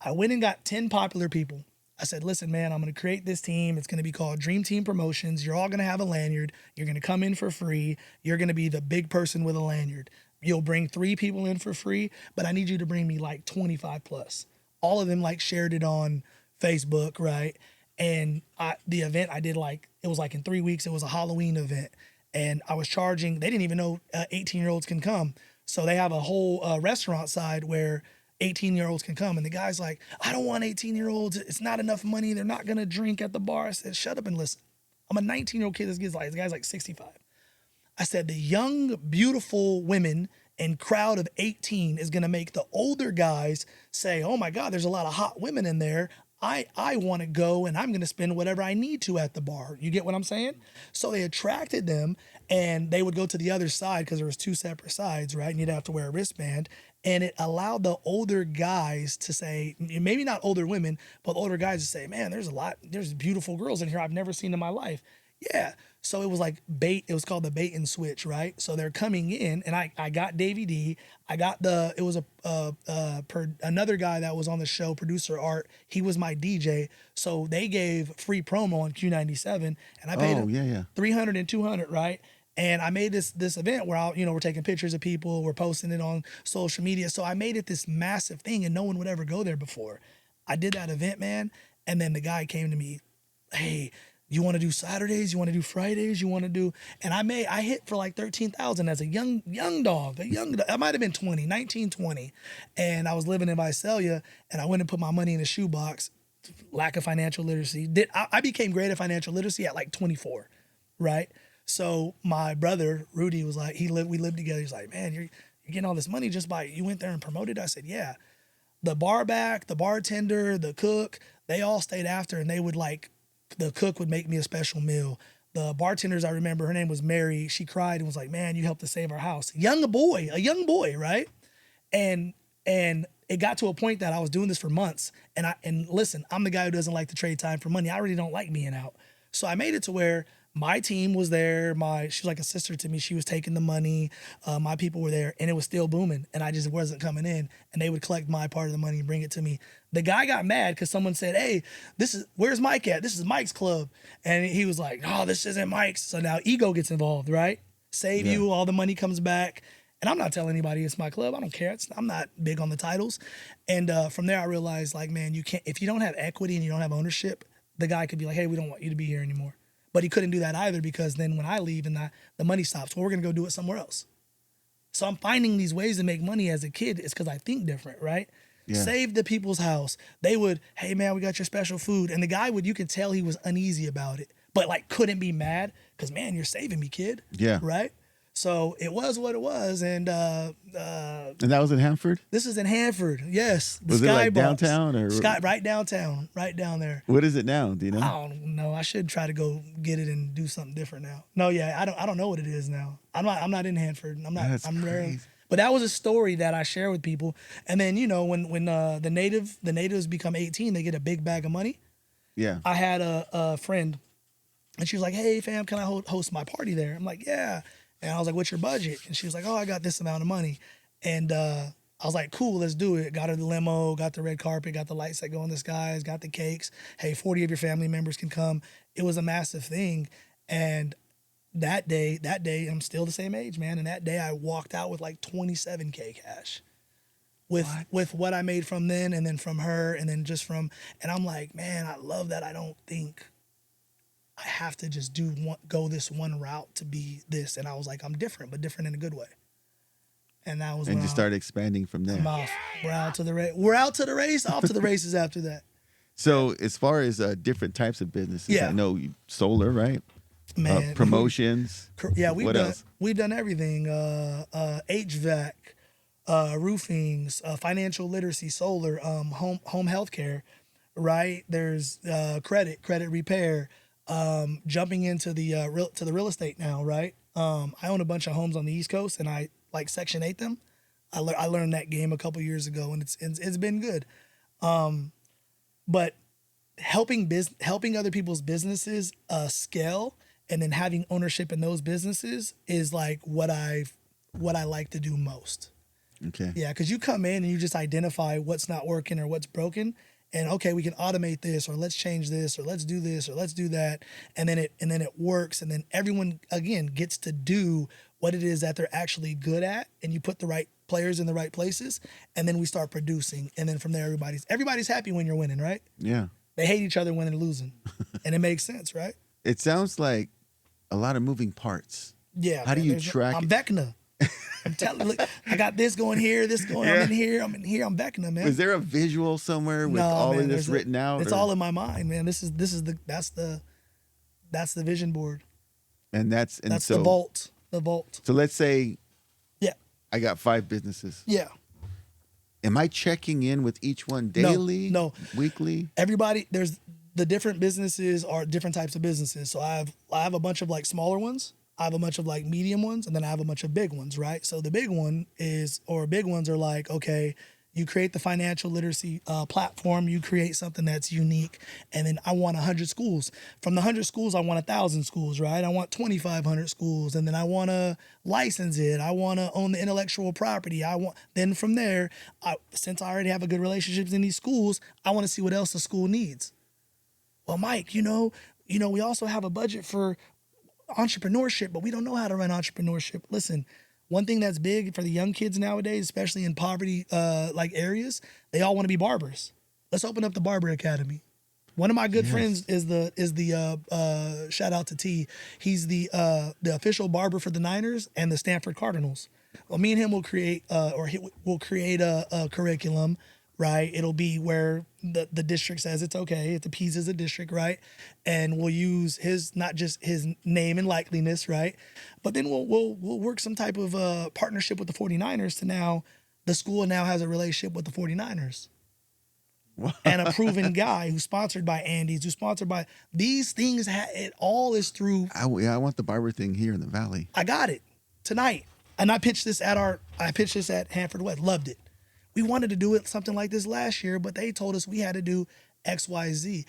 I went and got 10 popular people. I said, listen, man, I'm going to create this team. It's going to be called Dream Team Promotions. You're all going to have a lanyard. You're going to come in for free. You're going to be the big person with a lanyard. You'll bring 3 people in for free, but I need you to bring me like 25 plus. All of them like shared it on Facebook, right? And the event I did it was like in 3 weeks. It was a Halloween event. And I was charging, they didn't even know 18-year-olds can come. So they have a whole restaurant side where 18-year-olds can come. And the guy's like, I don't want 18-year-olds. It's not enough money. They're not going to drink at the bar. I said, shut up and listen. I'm a 19-year-old kid. This guy's like 65. I said, the young, beautiful women and crowd of 18 is going to make the older guys say, oh my God, there's a lot of hot women in there. I want to go and I'm going to spend whatever I need to at the bar. You get what I'm saying? So they attracted them and they would go to the other side because there was 2 separate sides, right? And you'd have to wear a wristband. And it allowed the older guys to say, maybe not older women, but older guys to say, man, there's beautiful girls in here I've never seen in my life. Yeah. So it was like bait. It was called the bait and switch, right? So they're coming in, and I got Davey D. I got it was another guy that was on the show, producer Art. He was my DJ. So they gave free promo on Q97, and I paid Oh, him yeah. 300 and 200, right? And I made this event where we're taking pictures of people, we're posting it on social media. So I made it this massive thing, and no one would ever go there before. I did that event, man, and then the guy came to me, hey, you want to do Saturdays? You want to do Fridays? You want to do? And I hit for like 13,000 as a young dog. I might have been 19, 20. And I was living in Visalia, and I went and put my money in a shoebox. Lack of financial literacy. I became great at financial literacy at like 24, right? So my brother, Rudy, was like, we lived together. He's like, man, you're getting all this money just by, you went there and promoted? I said, yeah. The bar back, the bartender, the cook, they all stayed after, and they would the cook would make me a special meal. The bartenders, I remember, her name was Mary. She cried and was like, man, you helped us save our house. A young boy, right? And it got to a point that I was doing this for months. And listen, I'm the guy who doesn't like to trade time for money. I really don't like being out. So I made it to where my team was there. She was like a sister to me. She was taking the money. My people were there, and it was still booming, and I just wasn't coming in. And they would collect my part of the money and bring it to me. The guy got mad because someone said, hey, where's Mike at? This is Mike's club. And he was like, no, this isn't Mike's. So now ego gets involved, right? Save you, all the money comes back. And I'm not telling anybody it's my club. I don't care. I'm not big on the titles. And from there, I realized, like, man, you can't, if you don't have equity and you don't have ownership, the guy could be like, hey, we don't want you to be here anymore. But he couldn't do that either, because then when I leave and the money stops, well, we're going to go do it somewhere else. So I'm finding these ways to make money as a kid. It's because I think different, right? Yeah. Save the people's house. They would, hey, man, we got your special food. And the guy you could tell he was uneasy about it, but like couldn't be mad because, man, you're saving me, kid. Yeah. Right? So it was what it was. And that was in Hanford? This is in Hanford, yes. Was it like downtown? Right downtown, right down there. What is it now? Do you know? I don't know. I should try to go get it and do something different now. No, yeah, I don't know what it is now. I'm not in Hanford. That's crazy. But that was a story that I share with people. And then, when the natives become 18, they get a big bag of money. Yeah. I had a friend, and she was like, hey, fam, can I host my party there? I'm like, yeah. And I was like, what's your budget? And she was like, oh, I got this amount of money. And I was like, cool, let's do it. Got her the limo, got the red carpet, got the lights that go in the skies, got the cakes. Hey, 40 of your family members can come. It was a massive thing. And that day, I'm still the same age, man. And that day I walked out with like 27K cash with what I made from then, and then from her, and then and I'm like, man, I love that. I don't think I have to just go this one route to be this. And I was like, I'm different, but different in a good way. And that was when you started expanding from there. We're out to the race. We're out to the race. Off to the races after that. So as far as different types of businesses, I know solar, right? Man, promotions. Yeah, else? We've done everything. HVAC, roofings, financial literacy, solar, home health care, right? There's credit repair. Jumping into the real estate now, right? I own a bunch of homes on the East Coast, and I like Section 8 them. I learned that game a couple years ago, and it's been good. But helping other people's businesses scale, and then having ownership in those businesses is like what I like to do most. Okay. Yeah, because you come in and you just identify what's not working or what's broken. And okay, we can automate this, or let's change this, or let's do this, or let's do that, and then it works, and then everyone again gets to do what it is that they're actually good at, and you put the right players in the right places, and then we start producing, and then from there everybody's happy when you're winning, right? Yeah. They hate each other when they're losing, and it makes sense, right? It sounds like a lot of moving parts. Yeah. How do you track? I'm Vecna. I'm telling, look, I got this going here, this going. I'm in here, I'm Vecna, man. Is there a visual somewhere with all of this written out? It's all in my mind, man. That's the vision board. And that's the vault. The vault. So let's say, yeah, I got 5 businesses. Yeah. Am I checking in with each one daily? No. Weekly? Everybody, there's the different businesses are different types of businesses. So I have a bunch of like smaller ones. I have a bunch of like medium ones, and then I have a bunch of big ones, right? So the big ones are like, okay, You create the financial literacy platform. You create something that's unique. And then I want 100 schools. From the 100 schools, I want 1,000 schools, right? I want 2,500 schools. And then I want to license it. I want to own the intellectual property. Then from there, since I already have a good relationships in these schools, I want to see what else the school needs. Well, Mike, we also have a budget for entrepreneurship, but we don't know how to run entrepreneurship. Listen, one thing that's big for the young kids nowadays, especially in poverty like areas, they all want to be barbers. Let's open up the Barber Academy. One of my good friends is the shout out to T. He's the official barber for the Niners and the Stanford Cardinals. Well, me and him will create we'll create a curriculum. Right, it'll be where the district says it's okay. It appeases a district, right? And we'll use his, not just his name and likeliness, right? But then we'll work some type of partnership with the 49ers to now, the school now has a relationship with the 49ers. And a proven guy who's sponsored by Andy's, who's sponsored by these things. It all is through. I want the barber thing here in the Valley. I got it tonight, and I pitched this at Hanford West. Loved it. We wanted to do it something like this last year, but they told us we had to do X, Y, Z.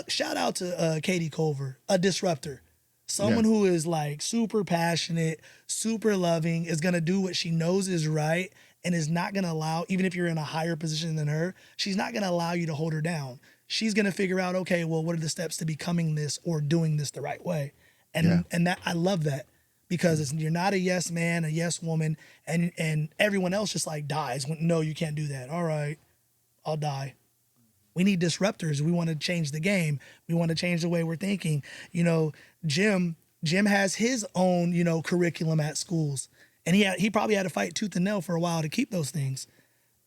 Shout out to Katie Culver, a disruptor. Someone who is like super passionate, super loving, is going to do what she knows is right, and is not going to allow, even if you're in a higher position than her, she's not going to allow you to hold her down. She's going to figure out, okay, well, what are the steps to becoming this or doing this the right way? And that, I love that. Because you're not a yes man, a yes woman, and everyone else just like dies. No, you can't do that. All right, I'll die. We need disruptors. We want to change the game. We want to change the way we're thinking. Jim has his own, curriculum at schools. And he probably had to fight tooth and nail for a while to keep those things.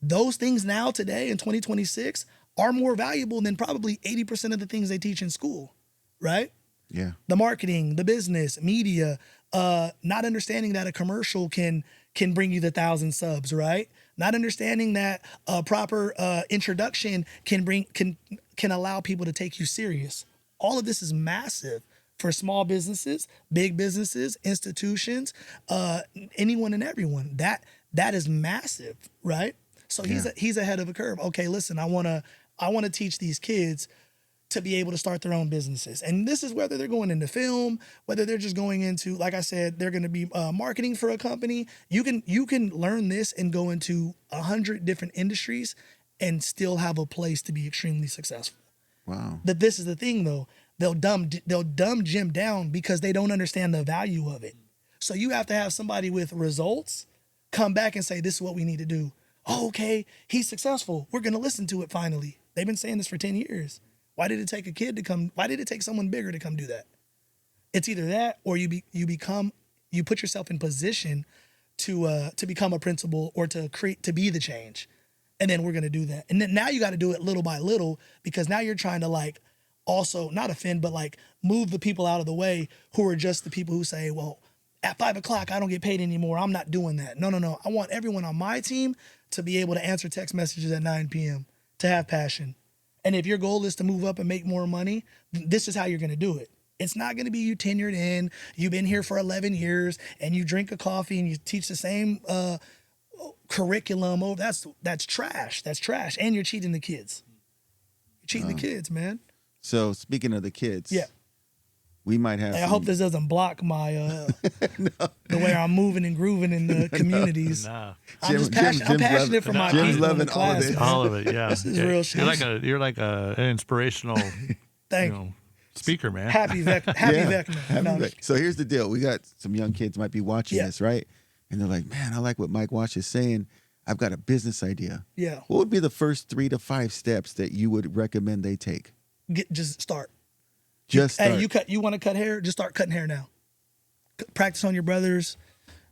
Those things now today in 2026 are more valuable than probably 80% of the things they teach in school, right? Yeah. The marketing, the business, media, not understanding that a commercial can bring you the 1,000 subs, right? Not understanding that a proper introduction can allow people to take you serious. All of this is massive for small businesses, big businesses, institutions, anyone and everyone. That is massive, right? So he's ahead of a curve. Okay, listen, I wanna teach these kids to be able to start their own businesses. And this is whether they're going into film, whether they're just going into, like I said, they're going to be marketing for a company. You can learn this and go into 100 different industries and still have a place to be extremely successful. Wow. But this is the thing though, they'll dumb Jim down because they don't understand the value of it. So you have to have somebody with results come back and say, this is what we need to do. Oh, okay, he's successful. We're going to listen to it finally. They've been saying this for 10 years. Why did it take a kid to come? Why did it take someone bigger to come do that? It's either that or you put yourself in position to become a principal or to be the change. And then we're going to do that. And then now you got to do it little by little, because now you're trying to like also not offend, but like move the people out of the way who are just the people who say, well, at 5 o'clock, I don't get paid anymore. I'm not doing that. No. I want everyone on my team to be able to answer text messages at 9 p.m., to have passion. And if your goal is to move up and make more money, this is how you're going to do it. It's not going to be you tenured in, you've been here for 11 years, and you drink a coffee and you teach the same curriculum. Oh, that's trash. That's trash. And you're cheating the kids. You're cheating the kids, man. So speaking of the kids, we might have. Hey, I hope this doesn't block my the way I'm moving and grooving in the communities. No. I'm passionate for my Jim's people in loving the class. all of it. All of it, yeah. This is real shit. You're like an inspirational speaker, man. Happy Vecna. No, So here's the deal. We got some young kids might be watching this, right? And they're like, man, I like what Mike Wash is saying. I've got a business idea. Yeah. What would be the first 3 to 5 steps that you would recommend they take? Just start. Just start. Hey, you want to cut hair? Just start cutting hair now. Practice on your brothers,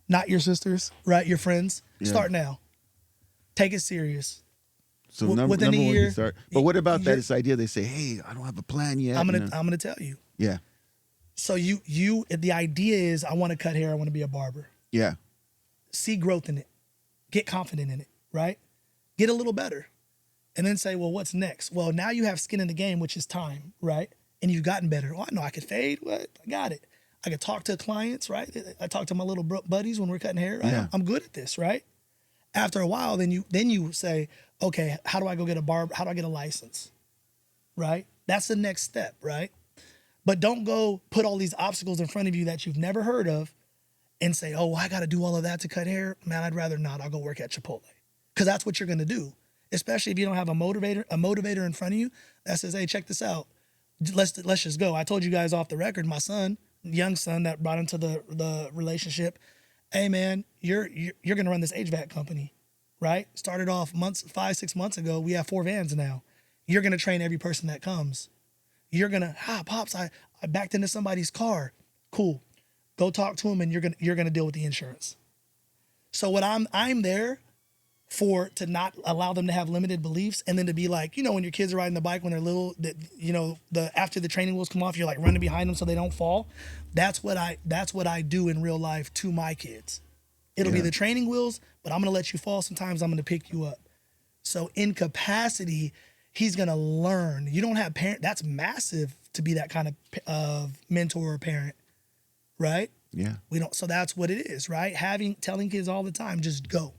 not your sisters, right? Your friends. Yeah. Start now. Take it serious. So number within a one, year, you start. But what about this idea? They say, hey, I don't have a plan yet. I'm gonna tell you. Yeah. So the idea is, I want to cut hair. I want to be a barber. Yeah. See growth in it. Get confident in it, right? Get a little better. And then say, well, what's next? Well, now you have skin in the game, which is time, right? And you've gotten better. Oh, I know I could fade. What? I got it. I could talk to clients, right? I talk to my little buddies when we're cutting hair. Right? Yeah. I'm good at this, right? After a while, then you say, okay, how do I go get how do I get a license? Right? That's the next step, right? But don't go put all these obstacles in front of you that you've never heard of and say, oh, I got to do all of that to cut hair. Man, I'd rather not. I'll go work at Chipotle. Because that's what you're going to do. Especially if you don't have a motivator in front of you that says, hey, check this out. Let's just go. I told you guys off the record, my son, young son that brought into the relationship, hey man, you're gonna run this HVAC company, right? Started off 5-6 months ago. We have 4 vans now. You're gonna train every person that comes. You're gonna, pops, I backed into somebody's car. Cool. Go talk to him and you're gonna deal with the insurance. So what I'm there for, to not allow them to have limited beliefs, and then to be like, when your kids are riding the bike when they're little, that after the training wheels come off, you're like running behind them so they don't fall. That's what I do in real life to my kids. It'll be the training wheels, but I'm gonna let you fall sometimes. I'm gonna pick you up. So in capacity, he's gonna learn. You don't have parent. That's massive to be that kind of mentor or parent, right? Yeah. We don't. So that's what it is, right? Telling kids all the time, just go.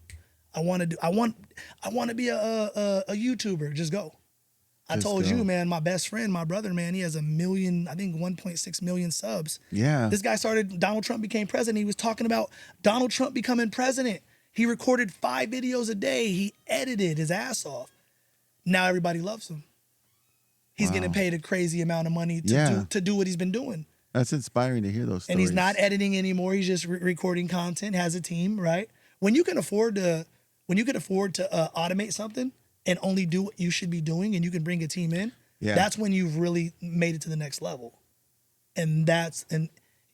I want to be a YouTuber. Just go. I told you, man, my best friend, my brother, man, he has 1.6 million subs. Yeah. This guy Donald Trump became president. He was talking about Donald Trump becoming president. He recorded 5 videos a day. He edited his ass off. Now everybody loves him. He's getting paid a crazy amount of money to do what he's been doing. That's inspiring to hear those stories. And he's not editing anymore. He's just recording content, has a team, right? When you can afford to automate something and only do what you should be doing, and you can bring a team in, that's when you've really made it to the next level. And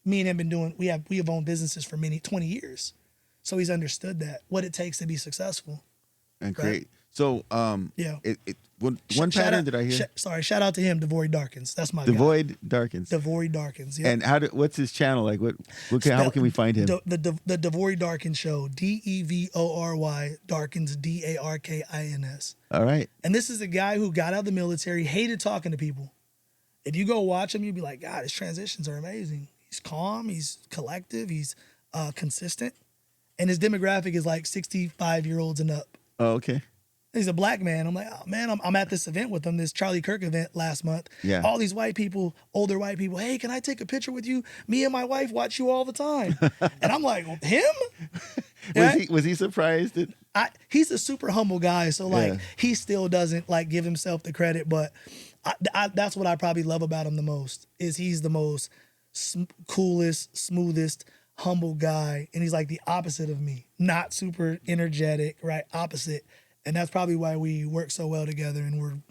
me and him been doing, we have owned businesses for 20 years. So he's understood what it takes to be successful. And great. So, one Shout pattern out, that I hear. shout out to him, Devoid Darkins. That's my The guy. Void Darkins. Devoid Darkins. Yeah. And what's his channel like? How can we find him? The Devoid Darkins Show. DEVORY Darkins, DARKINS. All right. And this is a guy who got out of the military, hated talking to people. If you go watch him, you'd be like, God, his transitions are amazing. He's calm. He's collective. He's consistent. And his demographic is like 65-year-olds and up. Oh, okay. He's a black man. I'm like, oh man, I'm at this event with him, this Charlie Kirk event last month. Yeah. All these white people, older white people, hey, can I take a picture with you? Me and my wife watch you all the time. And I'm like, him? Was he surprised? He's a super humble guy. So he still doesn't give himself the credit. But that's what I probably love about him the most, is he's the most coolest, smoothest, humble guy. And he's like the opposite of me. Not super energetic, right? Opposite. And that's probably why we work so well together. And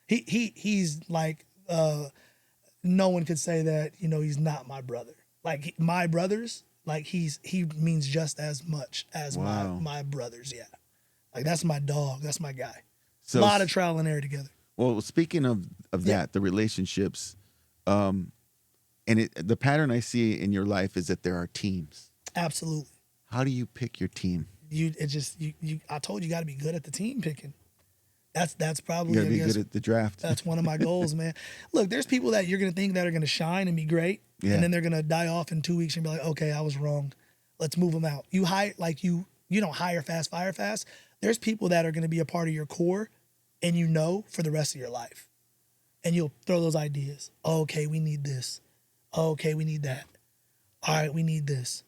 he's like, no one could say that, he's not my brother. Like my brothers, he means just as much as my brothers. Yeah. Like that's my dog. That's my guy. So, a lot of trial and error together. Well, speaking of that, the relationships, and the pattern I see in your life is that there are teams. Absolutely. How do you pick your team? I told you got to be good at the team picking. That's probably, you got to be good at the draft. That's one of my goals, man. Look, there's people that you're going to think that are going to shine and be great. Yeah. And then they're going to die off in 2 weeks and be like, okay, I was wrong. Let's move them out. You hire, you don't hire fast, fire fast. There's people that are going to be a part of your core and for the rest of your life. And you'll throw those ideas. Okay, we need this. Okay, we need that. All right, we need this.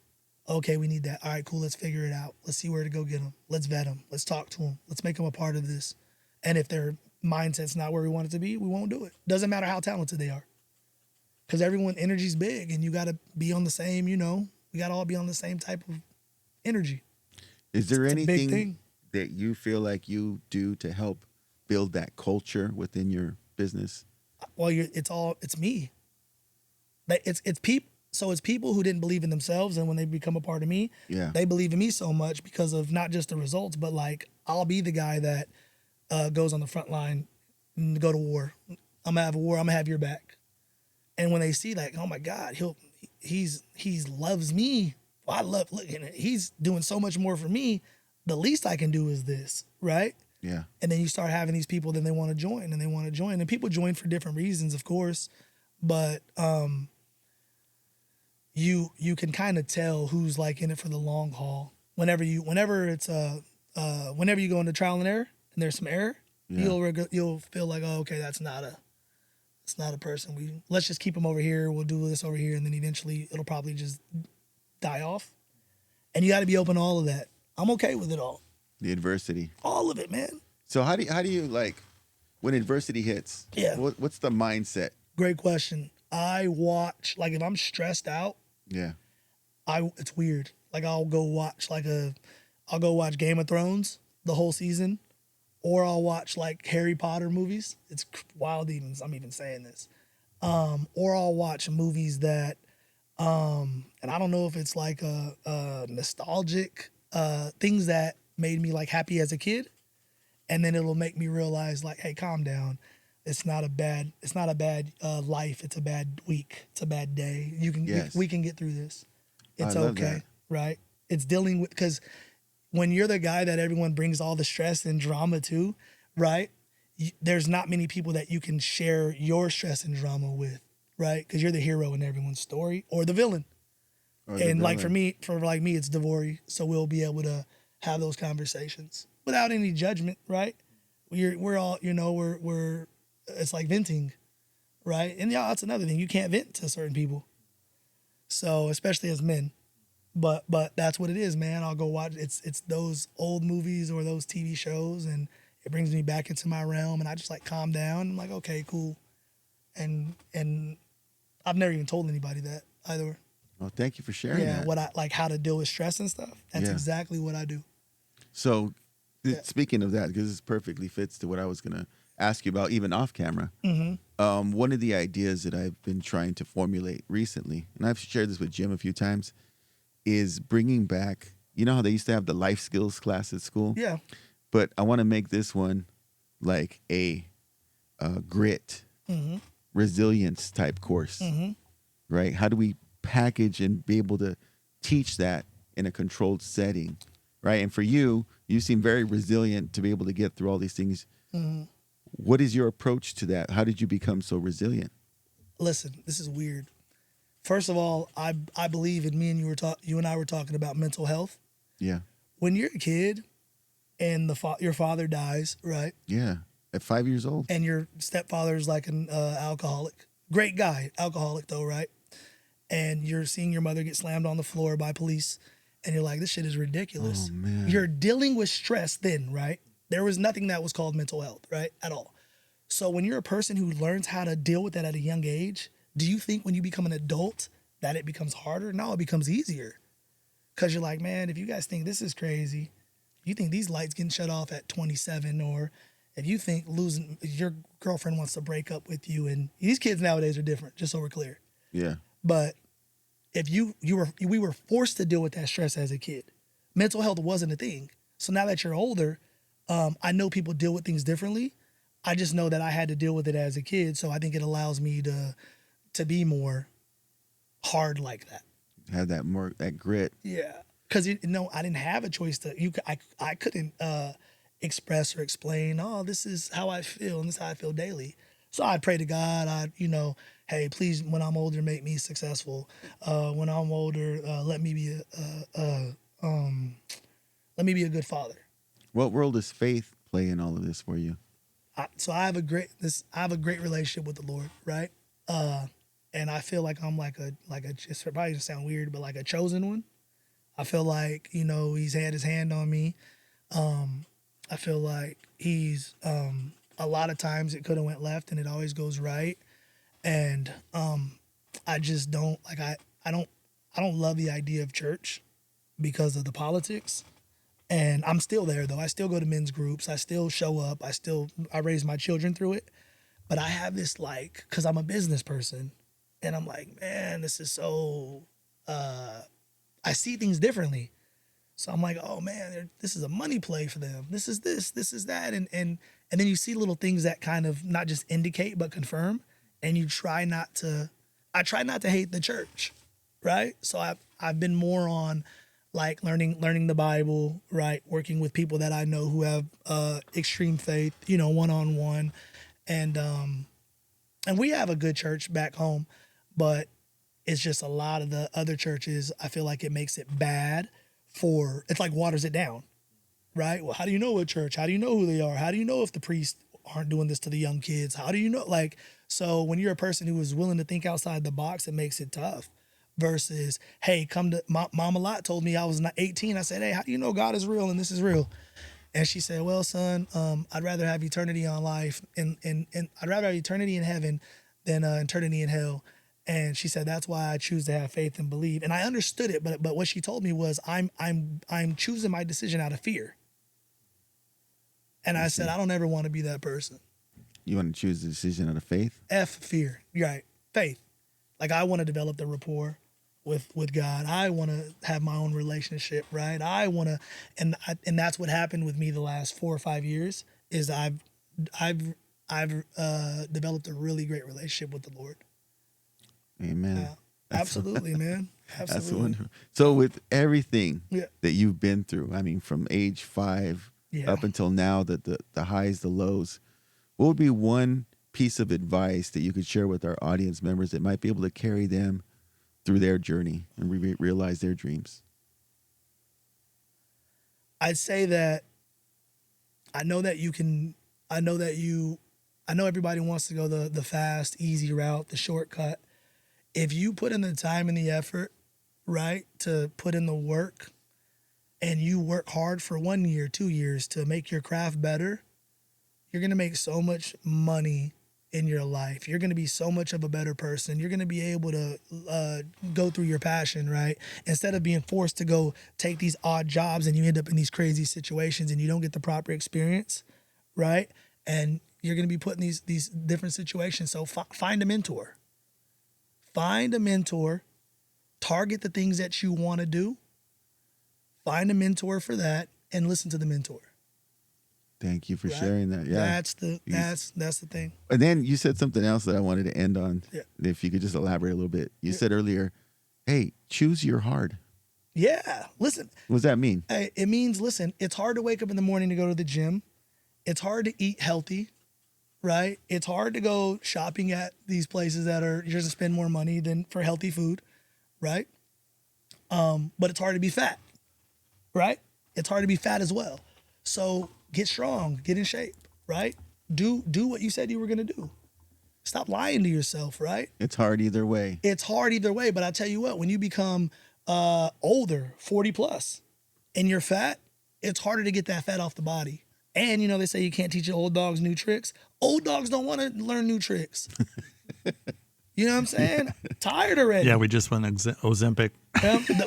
Okay, we need that. All right, cool. Let's figure it out. Let's see where to go get them. Let's vet them. Let's talk to them. Let's make them a part of this. And if their mindset's not where we want it to be, we won't do it. Doesn't matter how talented they are. Because energy's big and you got to be on the same, we got to all be on the same type of energy. Is there anything that you feel like you do to help build that culture within your business? Well, it's me. It's people. So it's people who didn't believe in themselves, and when they become a part of me, they believe in me so much because of not just the results, but I'll be the guy that goes on the front line and go to war. I'm gonna have a war. I'm gonna have your back. And when they see oh my God, he loves me. He's doing so much more for me. The least I can do is this, right? Yeah. And then you start having these people, then they want to join, and people join for different reasons, of course, but you can kind of tell who's in it for the long haul. Whenever it's whenever you go into trial and error and there's some error, Yeah. you'll feel like, oh, okay, it's not a person. Let's just keep them over here. We'll do this over here, and then eventually it'll probably just die off. And you got to be open to all of that. I'm okay with it The adversity. all of it, man. So how do you like when adversity hits? Yeah. What's the mindset? Great question. I watch, like, if I'm stressed out, Yeah. it's weird. Like, I'll go watch Game of Thrones the whole season, or I'll watch like Harry Potter movies. It's wild I'm even saying this. Or I'll watch movies that, and I don't know if it's like a nostalgic things that made me like happy as a kid, and then it'll make me realize like, hey, calm down. It's not a bad life. It's a bad week. It's a bad day. We can get through this. It's I love okay, that. right? It's dealing with, because when you're the guy that everyone brings all the stress and drama to, right? There's not many people that you can share your stress and drama with, right? Because you're the hero in everyone's story, or the villain. And like for me, it's Devori. So we'll be able to have those conversations without any judgment, right? We're all, we're it's like venting, right? And yeah, that's another thing. You can't vent to certain people. So especially as men. But that's what it is, man. I'll go watch it's those old movies or those TV shows, and it brings me back into my realm, and I just like calm down. I'm like, okay, cool. And I've never even told anybody that either. Well, thank you for sharing that. What I like, how to deal with stress and stuff. That's exactly what I do. So speaking of that, because this perfectly fits to what I was going to ask you about, even off camera. Mm-hmm. One of the ideas that I've been trying to formulate recently, and I've shared this with Jim a few times, is bringing back, you know how they used to have the life skills class at school? Yeah. But I want to make this one like a grit, Mm-hmm. resilience type course, Mm-hmm. right? How do we package and be able to teach that in a controlled setting, right? And for you, you seem very resilient to be able to get through all these things. Mm-hmm. What is your approach to that? How did you become so resilient? Listen, this is weird. First of all, I believe in you and I were talking about mental health. Yeah. When you're a kid and your father dies, right? Yeah. At 5 years old. And your stepfather's like an alcoholic. Great guy, alcoholic though, right? And you're seeing your mother get slammed on the floor by police, and you're like, this shit is ridiculous. Oh, man. You're dealing with stress then, right? There was nothing that was called mental health, right? At all. So when you're a person who learns how to deal with that at a young age, do you think when you become an adult that it becomes harder? No, it becomes easier. Because you're like, man, if you guys think this is crazy, you think these lights getting shut off at 27, or if you think losing your girlfriend wants to break up with you, and these kids nowadays are different, just so we're clear. Yeah. But if we were forced to deal with that stress as a kid. Mental health wasn't a thing. So now that you're older, I know people deal with things differently. I just know that I had to deal with it as a kid, so I think it allows me to be more hard like that. Have that grit. Yeah, because I didn't have a choice I couldn't express or explain. Oh, this is how I feel, and this is how I feel daily. So I'd pray to God. Hey, please, when I'm older, make me successful. When I'm older, let me be a good father. What role does faith play in all of this for you? So I have a great relationship with the Lord, right? And I feel like I'm like a it's probably just sound weird, but like a chosen one. I feel like He's had His hand on me. I feel like He's a lot of times it could have went left, and it always goes right. And I just don't like I don't love the idea of church because of the politics. And I'm still there though. I still go to men's groups. I still show up. I raise my children through it. But I have this because I'm a business person, and I'm like, man, this is so. I see things differently. So I'm like, oh man, this is a money play for them. This is that, and then you see little things that kind of not just indicate but confirm, and you try not to. I try not to hate the church, right? So I've been more on like learning the Bible, right? Working with people that I know who have extreme faith, one-on-one, and we have a good church back home, but it's just a lot of the other churches. I feel like it makes it bad it's like waters it down. right? Well, how do you know what church? How do you know who they are? How do you know if the priests aren't doing this to the young kids? How do you know? Like, so when you're a person who is willing to think outside the box, it makes it tough. Versus, hey, come to Mom a lot told me I was not 18. I said, hey, how do you know God is real and this is real? And she said, well, son, I'd rather have eternity on life and I'd rather have eternity in heaven than eternity in hell. And she said, that's why I choose to have faith and believe. And I understood it, but what she told me was I'm choosing my decision out of fear. And I said, I don't ever want to be that person. You want to choose the decision out of faith? Fear. You're right. Faith. Like, I want to develop the rapport with God. I want to have my own relationship, right? I want to, and that's what happened with me the last 4 or 5 years is I've developed a really great relationship with the Lord. Amen. Absolutely, man. Absolutely. That's wonderful. So with everything Yeah. that you've been through, I mean, from age 5 up until now, the highs, the lows, what would be one piece of advice that you could share with our audience members that might be able to carry them through their journey and realize their dreams? I'd say that I know everybody wants to go the fast, easy route, the shortcut. If you put in the time and the effort, right, to put in the work, and you work hard for 1 year, 2 years to make your craft better, you're going to make so much money in your life. You're going to be so much of a better person. You're going to be able to go through your passion, right? Instead of being forced to go take these odd jobs and you end up in these crazy situations and you don't get the proper experience, right? And you're going to be put in these different situations. So find a mentor. Find a mentor. Target the things that you want to do. Find a mentor for that and listen to the mentor. Thank you for sharing that. Yeah. That's the thing. And then you said something else that I wanted to end on. Yeah. If you could just elaborate a little bit. You said earlier, hey, choose your hard. Yeah. Listen. What does that mean? It means, listen, it's hard to wake up in the morning to go to the gym. It's hard to eat healthy, right? It's hard to go shopping at these places that are, you're going to spend more money than for healthy food, right? But it's hard to be fat, right? It's hard to be fat as well. So get strong, get in shape, right? Do what you said you were going to do. Stop lying to yourself, right? It's hard either way. It's hard either way, but I tell you what, when you become older, 40 plus, and you're fat, it's harder to get that fat off the body. And, they say you can't teach old dogs new tricks. Old dogs don't want to learn new tricks. You know what I'm saying? Tired already. Yeah, we just went Ozempic.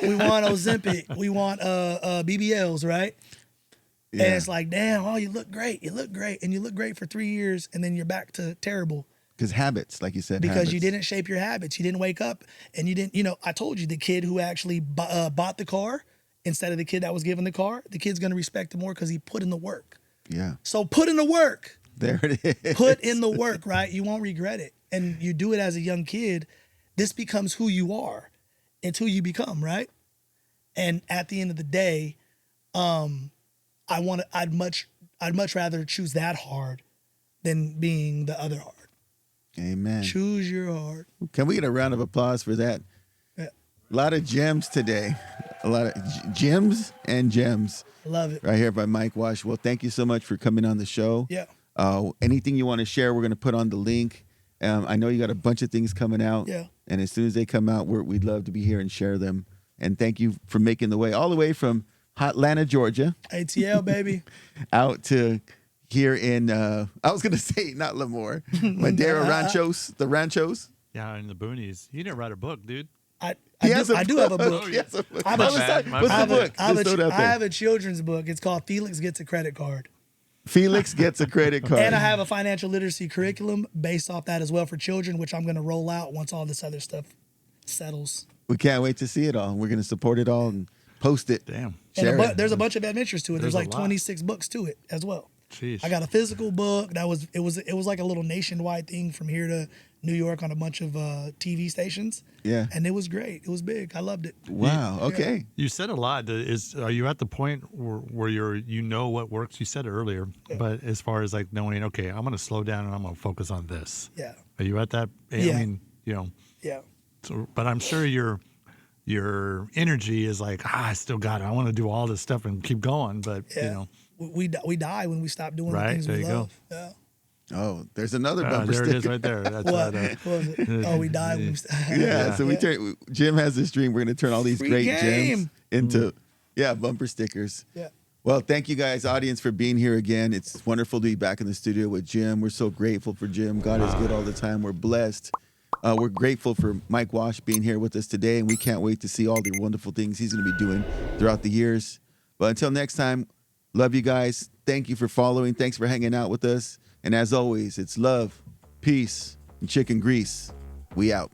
We want Ozempic. We want BBLs, right? Yeah. And it's like, damn, you look great. You look great. And you look great for 3 years, and then you're back to terrible. Because habits, like you said, because you didn't shape your habits. You didn't wake up, and you didn't, I told you, the kid who actually bought the car instead of the kid that was given the car, the kid's going to respect him more because he put in the work. Yeah. So put in the work. There it is. Put in the work, right? You won't regret it. And you do it as a young kid, this becomes who you are. It's who you become, right? And at the end of the day, I'd much rather choose that hard than being the other hard. Amen. Choose your hard. Can we get a round of applause for that? Yeah. A lot of gems today. A lot of gems and gems. Love it. Right here by Mike Wash. Well, thank you so much for coming on the show. Yeah. Anything you want to share, we're going to put on the link. I know you got a bunch of things coming out. Yeah. And as soon as they come out, we'd love to be here and share them. And thank you for making the way all the way from Hotlanta, Georgia. ATL, baby. Out to here in, I was going to say not Lemoore, Madera Ranchos, the Ranchos. Yeah, in the boonies. You didn't write a book, dude. I do have a book. Oh, yeah. Yes, a book. I have a children's book. It's called Felix Gets a Credit Card. Felix Gets a Credit Card. And I have a financial literacy curriculum based off that as well for children, which I'm going to roll out once all this other stuff settles. We can't wait to see it all. We're going to support it all and post it. Damn. Share it. There's a bunch of adventures to it. There's like a lot. 26 books to it as well. Jeez. I got a physical book it was like a little nationwide thing from here to New York on a bunch of TV stations. Yeah. And it was great. It was big. I loved it. Wow. Okay. You said a lot. Are you at the point where you know what works? You said it earlier, but as far as like knowing, okay, I'm going to slow down and I'm going to focus on this. Yeah. Are you at that? Yeah. I mean, Yeah. So, but I'm sure you're your energy is like, I still got it. I want to do all this stuff and keep going. But, Yeah. We die when we stop doing the Right, things there we you go. love. Yeah. Oh, there's another bumper there sticker. it is right there. That's What? right. What was it? Oh, we die when we stop. Yeah, so Jim has this dream. We're going to turn all these Free great game. gems into, bumper stickers. Yeah. Well, thank you guys, audience, for being here again. It's wonderful to be back in the studio with Jim. We're so grateful for Jim. God is good all the time. We're blessed. We're grateful for Mike Wash being here with us today, and we can't wait to see all the wonderful things he's going to be doing throughout the years. But until next time, love you guys. Thank you for following. Thanks for hanging out with us. And as always, it's love, peace, and chicken grease. We out.